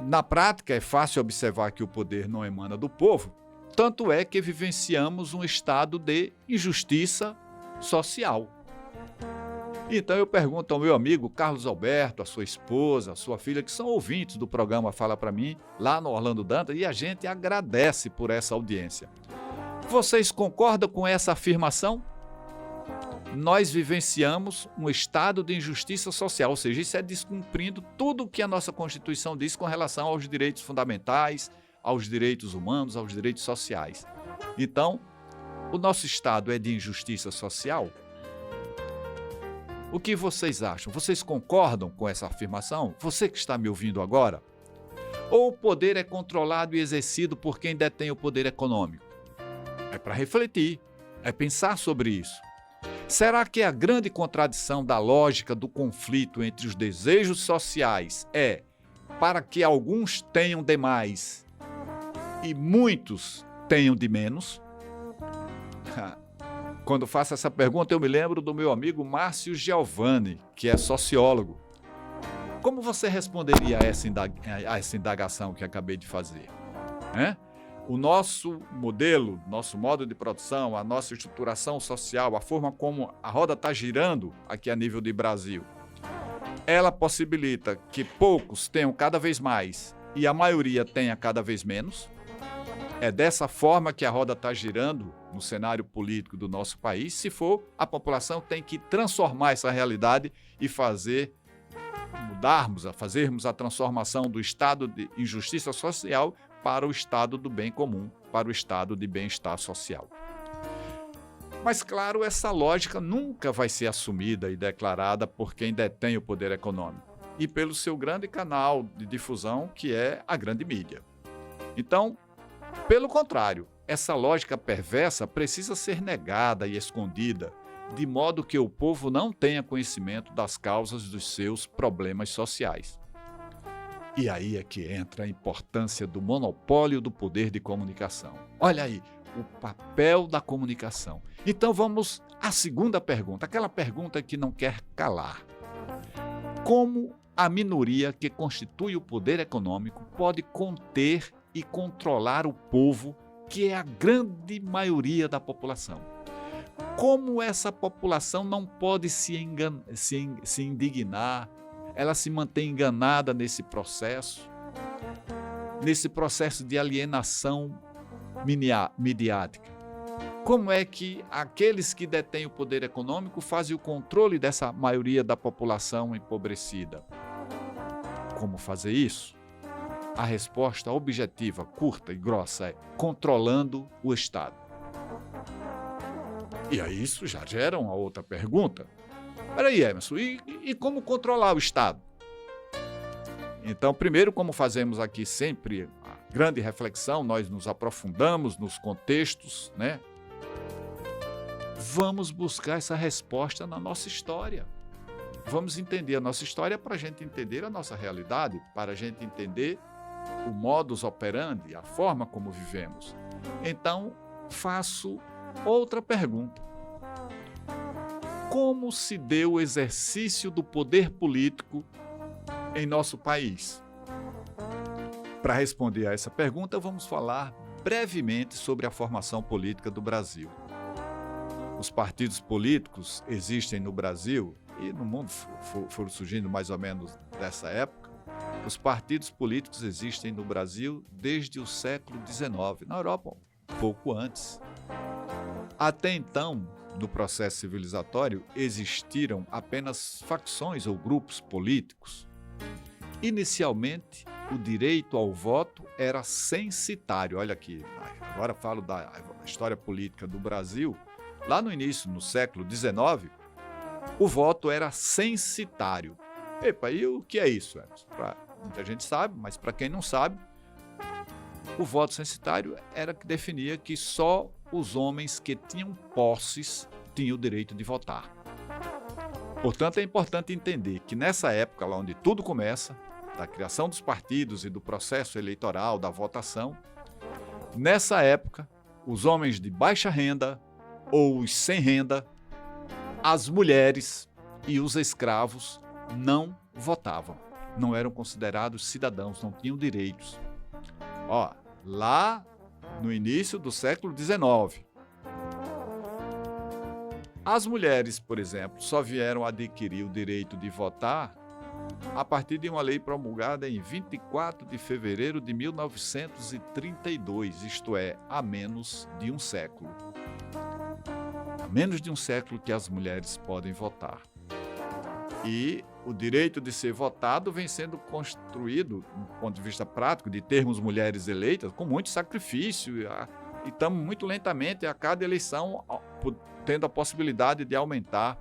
[SPEAKER 3] na prática é fácil observar que o poder não emana do povo, tanto é que vivenciamos um estado de injustiça social. Então eu pergunto ao meu amigo Carlos Alberto, a sua esposa, a sua filha, que são ouvintes do programa Fala Pra Mim, lá no Orlando Dantas, e a gente agradece por essa audiência. Vocês concordam com essa afirmação? Nós vivenciamos um estado de injustiça social, ou seja, isso é descumprindo tudo o que a nossa Constituição diz com relação aos direitos fundamentais, aos direitos humanos, aos direitos sociais. Então, o nosso estado é de injustiça social? O que vocês acham? Vocês concordam com essa afirmação? Você que está me ouvindo agora? Ou o poder é controlado e exercido por quem detém o poder econômico? É para refletir, é pensar sobre isso. Será que a grande contradição da lógica do conflito entre os desejos sociais é para que alguns tenham de mais e muitos tenham de menos? Quando faço essa pergunta, eu me lembro do meu amigo Márcio Giovanni, que é sociólogo. Como você responderia a essa indagação que acabei de fazer? O nosso modelo, nosso modo de produção, a nossa estruturação social, a forma como a roda está girando aqui a nível de Brasil, ela possibilita que poucos tenham cada vez mais e a maioria tenha cada vez menos? É dessa forma que a roda está girando no cenário político do nosso país. Se for, a população tem que transformar essa realidade e fazermos a transformação do estado de injustiça social para o estado do bem comum, para o estado de bem-estar social. Mas, claro, essa lógica nunca vai ser assumida e declarada por quem detém o poder econômico e pelo seu grande canal de difusão, que é a grande mídia. Então, pelo contrário, essa lógica perversa precisa ser negada e escondida, de modo que o povo não tenha conhecimento das causas dos seus problemas sociais. E aí é que entra a importância do monopólio do poder de comunicação. Olha aí, o papel da comunicação. Então vamos à segunda pergunta, aquela pergunta que não quer calar. Como a minoria que constitui o poder econômico pode conter e controlar o povo, que é a grande maioria da população? Como essa população não pode se indignar, ela se mantém enganada nesse processo de alienação midiática? Como é que aqueles que detêm o poder econômico fazem o controle dessa maioria da população empobrecida? Como fazer isso? A resposta objetiva, curta e grossa é controlando o Estado. E aí isso já gera uma outra pergunta. Peraí, Emerson, e como controlar o Estado? Então, primeiro, como fazemos aqui sempre a grande reflexão, nós nos aprofundamos nos contextos, né? Vamos buscar essa resposta na nossa história. Vamos entender a nossa história para a gente entender a nossa realidade, para a gente entender o modus operandi, a forma como vivemos. Então, faço outra pergunta. Como se deu o exercício do poder político em nosso país? Para responder a essa pergunta, vamos falar brevemente sobre a formação política do Brasil. Os partidos políticos existem no Brasil e no mundo foram surgindo mais ou menos dessa época. Os partidos políticos existem no Brasil desde o século XIX, na Europa, pouco antes. Até então, no processo civilizatório, existiram apenas facções ou grupos políticos. Inicialmente, o direito ao voto era censitário. Olha aqui, agora falo da história política do Brasil. Lá no início, no século XIX, o voto era censitário. Epa, e o que é isso? Muita gente sabe, mas para quem não sabe, o voto censitário era que definia que só os homens que tinham posses tinham o direito de votar. Portanto, é importante entender que nessa época, lá onde tudo começa, da criação dos partidos e do processo eleitoral, da votação, nessa época, os homens de baixa renda ou os sem renda, as mulheres e os escravos não votavam, não eram considerados cidadãos, não tinham direitos. Lá no início do século XIX, as mulheres, por exemplo, só vieram adquirir o direito de votar a partir de uma lei promulgada em 24 de fevereiro de 1932, isto é, há menos de um século. Há menos de um século que as mulheres podem votar. E o direito de ser votado vem sendo construído, do ponto de vista prático, de termos mulheres eleitas, com muito sacrifício, e estamos muito lentamente a cada eleição tendo a possibilidade de aumentar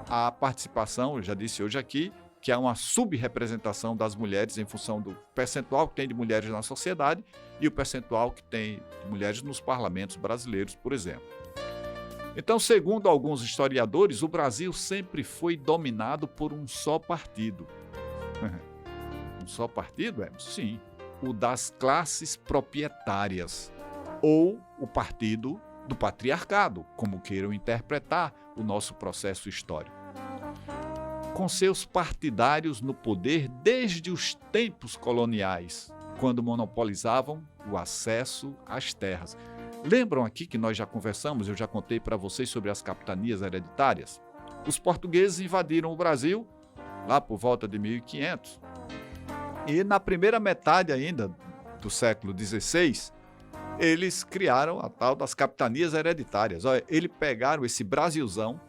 [SPEAKER 3] a participação. Eu já disse hoje aqui que há uma subrepresentação das mulheres em função do percentual que tem de mulheres na sociedade e o percentual que tem de mulheres nos parlamentos brasileiros, por exemplo. Então, segundo alguns historiadores, o Brasil sempre foi dominado por um só partido. Um só partido? Sim, o das classes proprietárias, ou o partido do patriarcado, como queiram interpretar o nosso processo histórico. Com seus partidários no poder desde os tempos coloniais, quando monopolizavam o acesso às terras. Lembram aqui que nós já conversamos, eu já contei para vocês sobre as capitanias hereditárias? Os portugueses invadiram o Brasil lá por volta de 1500. E na primeira metade ainda do século XVI, eles criaram a tal das capitanias hereditárias. Olha, eles pegaram esse Brasilzão,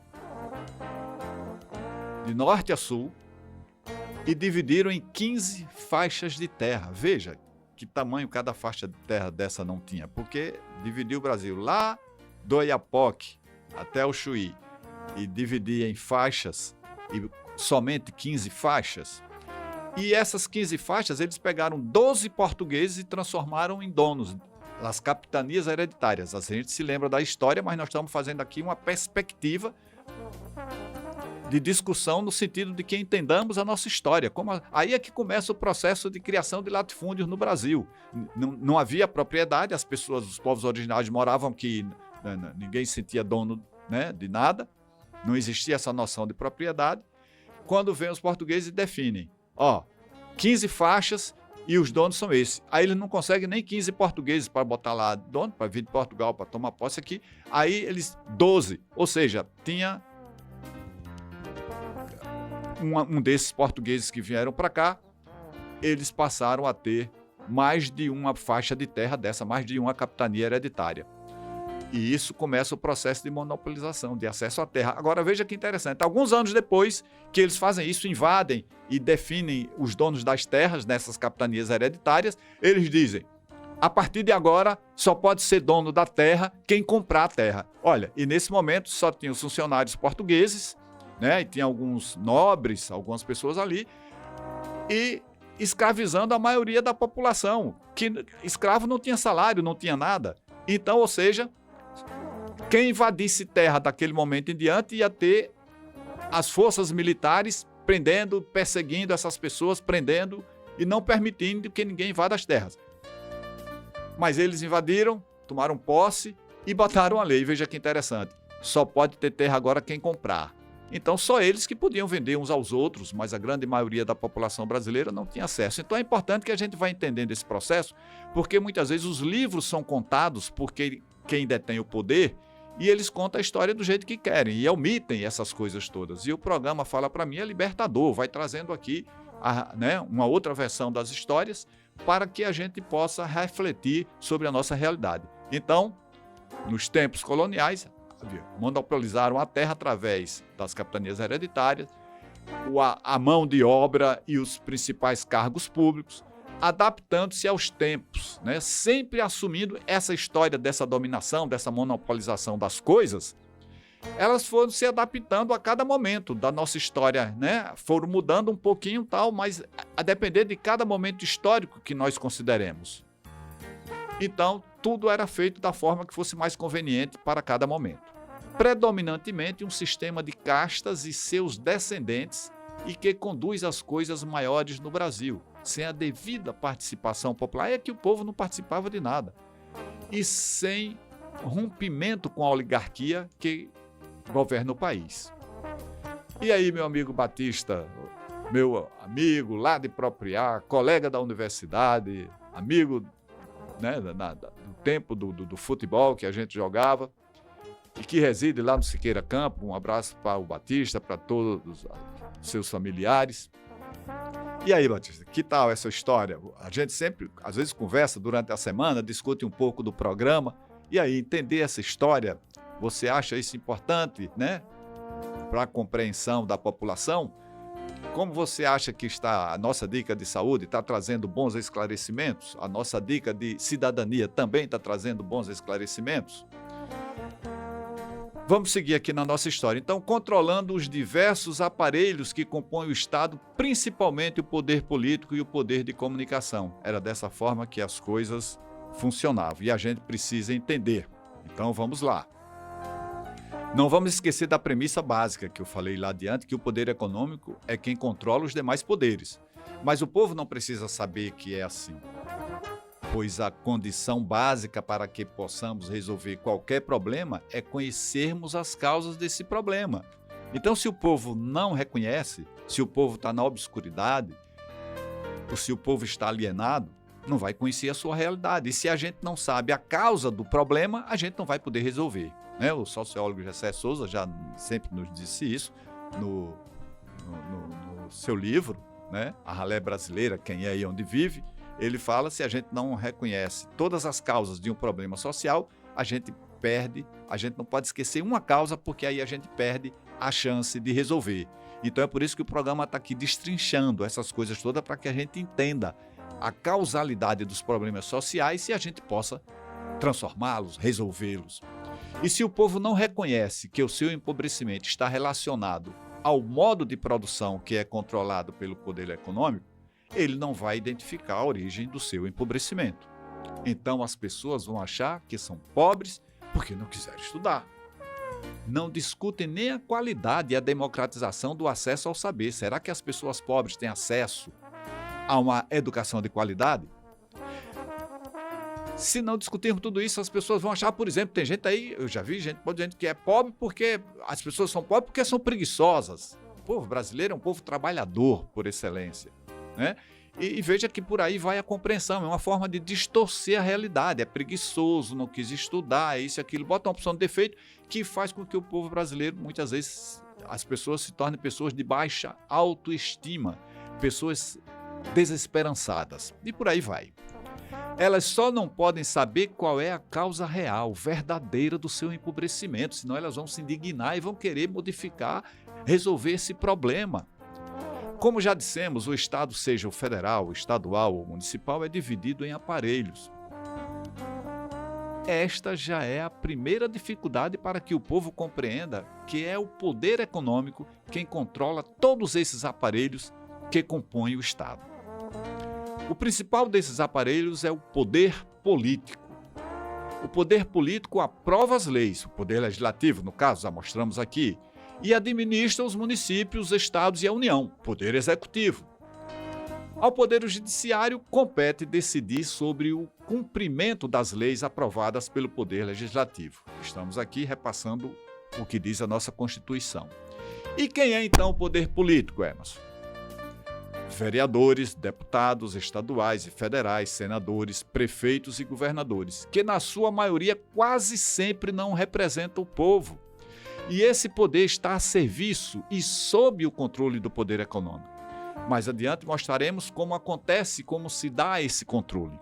[SPEAKER 3] de norte a sul, e dividiram em 15 faixas de terra. Veja que tamanho cada faixa de terra dessa não tinha, porque dividiu o Brasil lá do Oiapoque até o Chuí, e dividia em faixas, e somente 15 faixas. E essas 15 faixas, eles pegaram 12 portugueses e transformaram em donos das capitanias hereditárias. A gente se lembra da história, mas nós estamos fazendo aqui uma perspectiva de discussão no sentido de que entendamos a nossa história. Aí é que começa o processo de criação de latifúndios no Brasil. Não havia propriedade, as pessoas, os povos originários moravam aqui, ninguém se sentia dono, né, de nada, não existia essa noção de propriedade. Quando vêm os portugueses e definem, 15 faixas e os donos são esses. Aí eles não conseguem nem 15 portugueses para botar lá dono, para vir de Portugal, para tomar posse aqui. Aí eles, 12, ou seja, tinha um desses portugueses que vieram para cá, eles passaram a ter mais de uma faixa de terra dessa, mais de uma capitania hereditária. E isso começa o processo de monopolização, de acesso à terra. Agora veja que interessante, alguns anos depois que eles fazem isso, invadem e definem os donos das terras nessas capitanias hereditárias, eles dizem, a partir de agora só pode ser dono da terra quem comprar a terra. Olha, e nesse momento só tinha os funcionários portugueses, né, e tinha alguns nobres, algumas pessoas ali, e escravizando a maioria da população, que escravo não tinha salário, não tinha nada. Então, ou seja, quem invadisse terra daquele momento em diante ia ter as forças militares prendendo, perseguindo essas pessoas, prendendo e não permitindo que ninguém invada as terras. Mas eles invadiram, tomaram posse e botaram a lei. Veja que interessante, só pode ter terra agora quem comprar. Então, só eles que podiam vender uns aos outros, mas a grande maioria da população brasileira não tinha acesso. Então, é importante que a gente vá entendendo esse processo, porque muitas vezes os livros são contados por quem detém o poder e eles contam a história do jeito que querem e omitem essas coisas todas. E o programa Fala Pra Mim é libertador, vai trazendo aqui uma outra versão das histórias para que a gente possa refletir sobre a nossa realidade. Então, nos tempos coloniais, monopolizaram a terra através das capitanias hereditárias, a mão de obra e os principais cargos públicos, adaptando-se aos tempos, né? Sempre assumindo essa história dessa dominação, dessa monopolização das coisas. Elas foram se adaptando a cada momento da nossa história, né? Foram mudando um pouquinho tal, mas a depender de cada momento histórico que nós consideremos. Então, tudo era feito da forma que fosse mais conveniente para cada momento. Predominantemente um sistema de castas e seus descendentes e que conduz às coisas maiores no Brasil, sem a devida participação popular. É que o povo não participava de nada. E sem rompimento com a oligarquia que governa o país. E aí, meu amigo Batista, meu amigo lá de Propriá, colega da universidade, amigo, né, do tempo do futebol que a gente jogava, e que reside lá no Siqueira Campo. Um abraço para o Batista, para todos os seus familiares. E aí, Batista, que tal essa história? A gente sempre, às vezes, conversa durante a semana, discute um pouco do programa. E aí, entender essa história, você acha isso importante, né, para a compreensão da população? Como você acha que está a nossa dica de saúde? Está trazendo bons esclarecimentos? A nossa dica de cidadania também está trazendo bons esclarecimentos? Vamos seguir aqui na nossa história. Então, controlando os diversos aparelhos que compõem o Estado, principalmente o poder político e o poder de comunicação. Era dessa forma que as coisas funcionavam e a gente precisa entender. Então, vamos lá. Não vamos esquecer da premissa básica que eu falei lá adiante, que o poder econômico é quem controla os demais poderes. Mas o povo não precisa saber que é assim, pois a condição básica para que possamos resolver qualquer problema é conhecermos as causas desse problema. Então, se o povo não reconhece, se o povo está na obscuridade, ou se o povo está alienado, não vai conhecer a sua realidade. E se a gente não sabe a causa do problema, a gente não vai poder resolver. Né? O sociólogo Gessé Souza já sempre nos disse isso no seu livro, né? A Ralé Brasileira, Quem é e Onde Vive. Ele fala, se a gente não reconhece todas as causas de um problema social, a gente perde, a gente não pode esquecer uma causa, porque aí a gente perde a chance de resolver. Então é por isso que o programa está aqui destrinchando essas coisas todas para que a gente entenda a causalidade dos problemas sociais e a gente possa transformá-los, resolvê-los. E se o povo não reconhece que o seu empobrecimento está relacionado ao modo de produção que é controlado pelo poder econômico, ele não vai identificar a origem do seu empobrecimento. Então as pessoas vão achar que são pobres porque não quiseram estudar. Não discutem nem a qualidade e a democratização do acesso ao saber. Será que as pessoas pobres têm acesso a uma educação de qualidade? Se não discutirmos tudo isso, as pessoas vão achar, por exemplo, tem gente aí, eu já vi gente dizendo que é pobre porque as pessoas são pobres porque são preguiçosas. O povo brasileiro é um povo trabalhador por excelência, né? E veja que por aí vai a compreensão, é uma forma de distorcer a realidade, é preguiçoso, não quis estudar, é isso e aquilo, bota uma opção de defeito que faz com que o povo brasileiro, muitas vezes, as pessoas se tornem pessoas de baixa autoestima, pessoas desesperançadas, e por aí vai. Elas só não podem saber qual é a causa real, verdadeira do seu empobrecimento, senão elas vão se indignar e vão querer modificar, resolver esse problema. Como já dissemos, o Estado, seja o federal, o estadual ou municipal, é dividido em aparelhos. Esta já é a primeira dificuldade para que o povo compreenda que é o poder econômico quem controla todos esses aparelhos que compõem o Estado. O principal desses aparelhos é o poder político. O poder político aprova as leis, o poder legislativo, no caso, já mostramos aqui, e administra os municípios, os estados e a União, poder executivo. Ao Poder Judiciário compete decidir sobre o cumprimento das leis aprovadas pelo Poder Legislativo. Estamos aqui repassando o que diz a nossa Constituição. E quem é então o poder político, Emerson? Vereadores, deputados estaduais e federais, senadores, prefeitos e governadores, que na sua maioria quase sempre não representam o povo. E esse poder está a serviço e sob o controle do poder econômico. Mais adiante mostraremos como acontece, como se dá esse controle.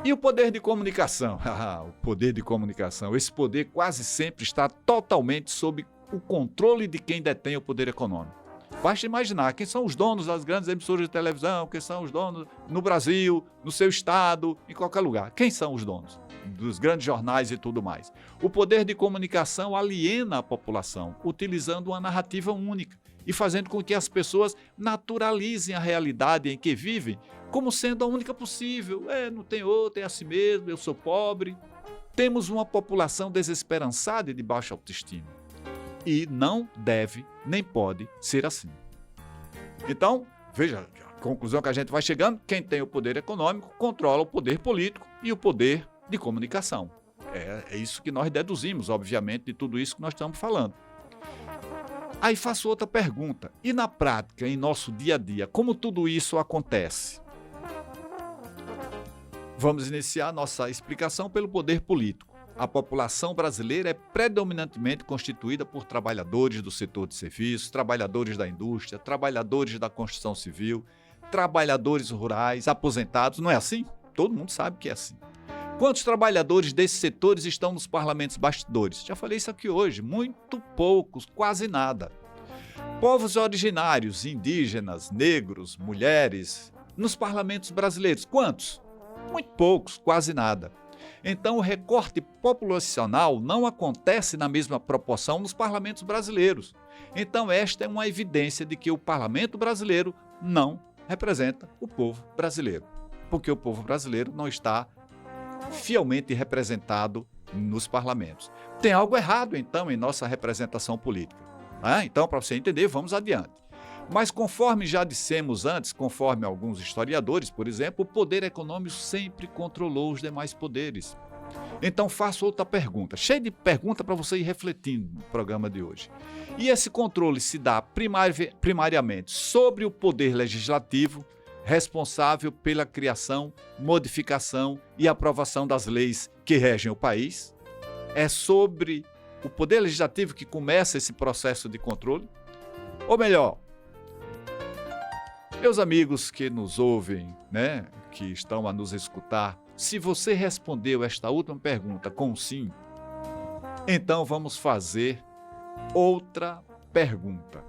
[SPEAKER 3] E o poder de comunicação? O poder de comunicação. Esse poder quase sempre está totalmente sob o controle de quem detém o poder econômico. Basta imaginar quem são os donos das grandes emissoras de televisão, quem são os donos no Brasil, no seu estado, em qualquer lugar. Quem são os donos dos grandes jornais e tudo mais? O poder de comunicação aliena a população, utilizando uma narrativa única e fazendo com que as pessoas naturalizem a realidade em que vivem como sendo a única possível. Não tem outra, é assim mesmo, eu sou pobre. Temos uma população desesperançada e de baixa autoestima. E não deve, nem pode ser assim. Então, veja a conclusão que a gente vai chegando: quem tem o poder econômico controla o poder político e o poder de comunicação. É isso que nós deduzimos, obviamente, de tudo isso que nós estamos falando. Aí faço outra pergunta: e na prática, em nosso dia a dia, como tudo isso acontece? Vamos iniciar nossa explicação pelo poder político. A população brasileira é predominantemente constituída por trabalhadores do setor de serviços, trabalhadores da indústria, trabalhadores da construção civil, trabalhadores rurais, aposentados. Não é assim? Todo mundo sabe que é assim. Quantos trabalhadores desses setores estão nos parlamentos bastidores? Já falei isso aqui hoje. Muito poucos, quase nada. Povos originários, indígenas, negros, mulheres, nos parlamentos brasileiros, quantos? Muito poucos, quase nada. Então, o recorte populacional não acontece na mesma proporção nos parlamentos brasileiros. Então, esta é uma evidência de que o parlamento brasileiro não representa o povo brasileiro, porque o povo brasileiro não está fielmente representado nos parlamentos. Tem algo errado, então, em nossa representação política. Então, para você entender, vamos adiante. Mas conforme já dissemos antes, conforme alguns historiadores, por exemplo, o poder econômico sempre controlou os demais poderes. Então faço outra pergunta, cheio de pergunta para você ir refletindo no programa de hoje. E esse controle se dá primariamente sobre o poder legislativo, responsável pela criação, modificação e aprovação das leis que regem o país? É sobre o poder legislativo que começa esse processo de controle? Ou melhor, Meus amigos que nos ouvem, né, que estão a nos escutar, se você respondeu esta última pergunta com sim, então vamos fazer outra pergunta.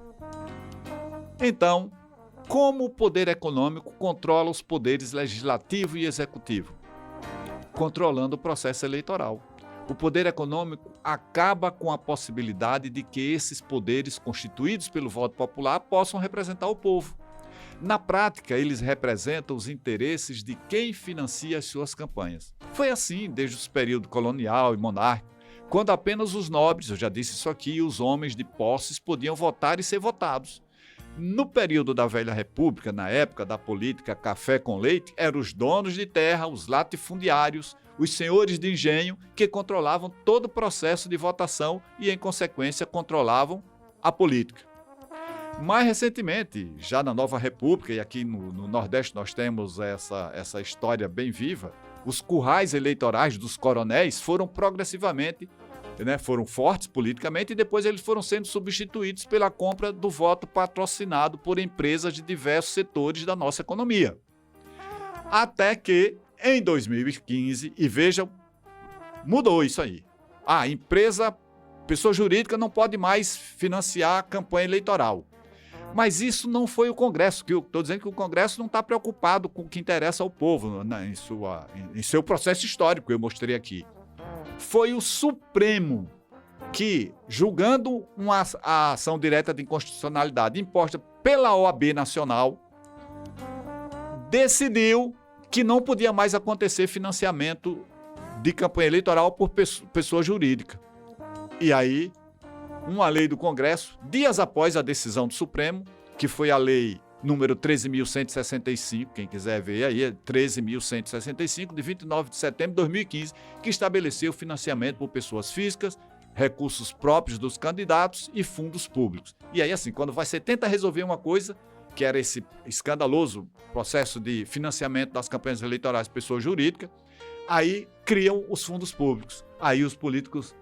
[SPEAKER 3] Então, como o poder econômico controla os poderes legislativo e executivo? Controlando o processo eleitoral. O poder econômico acaba com a possibilidade de que esses poderes constituídos pelo voto popular possam representar o povo. Na prática, eles representam os interesses de quem financia as suas campanhas. Foi assim desde o período colonial e monárquico, quando apenas os nobres, eu já disse isso aqui, e os homens de posses podiam votar e ser votados. No período da Velha República, na época da política café com leite, eram os donos de terra, os latifundiários, os senhores de engenho que controlavam todo o processo de votação e, em consequência, controlavam a política. Mais recentemente, já na Nova República, e aqui no Nordeste nós temos essa história bem viva, os currais eleitorais dos coronéis foram progressivamente, foram fortes politicamente e depois eles foram sendo substituídos pela compra do voto patrocinado por empresas de diversos setores da nossa economia. Até que, em 2015, e vejam, mudou isso aí. A empresa, pessoa jurídica, não pode mais financiar a campanha eleitoral. Mas isso não foi o Congresso, que eu estou dizendo que o Congresso não está preocupado com o que interessa ao povo, né, em seu processo histórico, que eu mostrei aqui. Foi o Supremo que, julgando a ação direta de inconstitucionalidade imposta pela OAB Nacional, decidiu que não podia mais acontecer financiamento de campanha eleitoral por pessoa jurídica. E aí, uma lei do Congresso, dias após a decisão do Supremo, que foi a lei número 13.165, quem quiser ver aí, é 13.165, de 29 de setembro de 2015, que estabeleceu financiamento por pessoas físicas, recursos próprios dos candidatos e fundos públicos. E aí, assim, quando você tenta resolver uma coisa, que era esse escandaloso processo de financiamento das campanhas eleitorais de pessoa jurídica, aí criam os fundos públicos. Aí os políticos,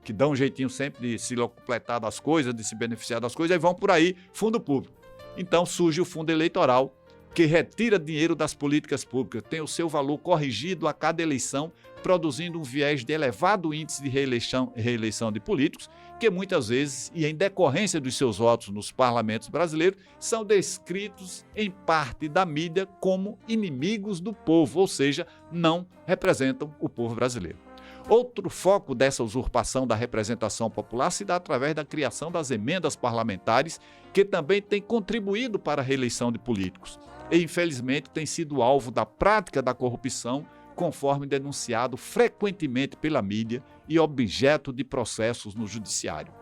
[SPEAKER 3] que dão um jeitinho sempre de se completar das coisas, de se beneficiar das coisas, aí vão por aí, fundo público. Então surge o fundo eleitoral, que retira dinheiro das políticas públicas, tem o seu valor corrigido a cada eleição, produzindo um viés de elevado índice de reeleição de políticos, que muitas vezes, e em decorrência dos seus votos nos parlamentos brasileiros, são descritos em parte da mídia como inimigos do povo, ou seja, não representam o povo brasileiro. Outro foco dessa usurpação da representação popular se dá através da criação das emendas parlamentares, que também têm contribuído para a reeleição de políticos e, infelizmente, tem sido alvo da prática da corrupção, conforme denunciado frequentemente pela mídia e objeto de processos no judiciário.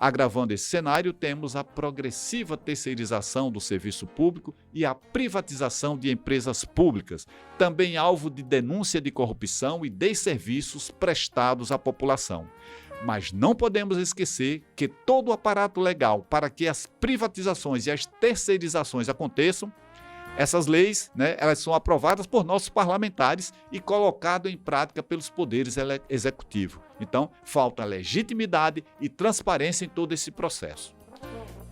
[SPEAKER 3] Agravando esse cenário, temos a progressiva terceirização do serviço público e a privatização de empresas públicas, também alvo de denúncia de corrupção e desserviços prestados à população. Mas não podemos esquecer que todo o aparato legal para que as privatizações e as terceirizações aconteçam, essas leis, elas são aprovadas por nossos parlamentares e colocadas em prática pelos poderes executivos. Então, falta legitimidade e transparência em todo esse processo.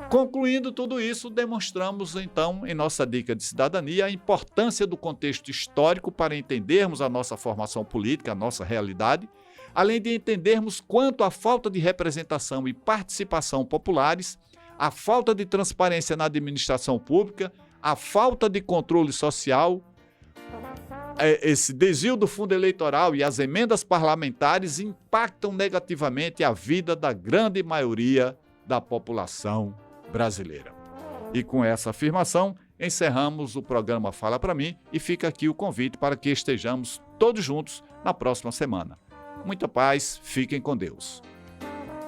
[SPEAKER 3] Concluindo tudo isso, demonstramos, então, em nossa dica de cidadania, a importância do contexto histórico para entendermos a nossa formação política, a nossa realidade, além de entendermos quanto a falta de representação e participação populares, a falta de transparência na administração pública, a falta de controle social, esse desvio do fundo eleitoral e as emendas parlamentares impactam negativamente a vida da grande maioria da população brasileira. E com essa afirmação, encerramos o programa Fala Pra Mim e fica aqui o convite para que estejamos todos juntos na próxima semana. Muita paz, fiquem com Deus.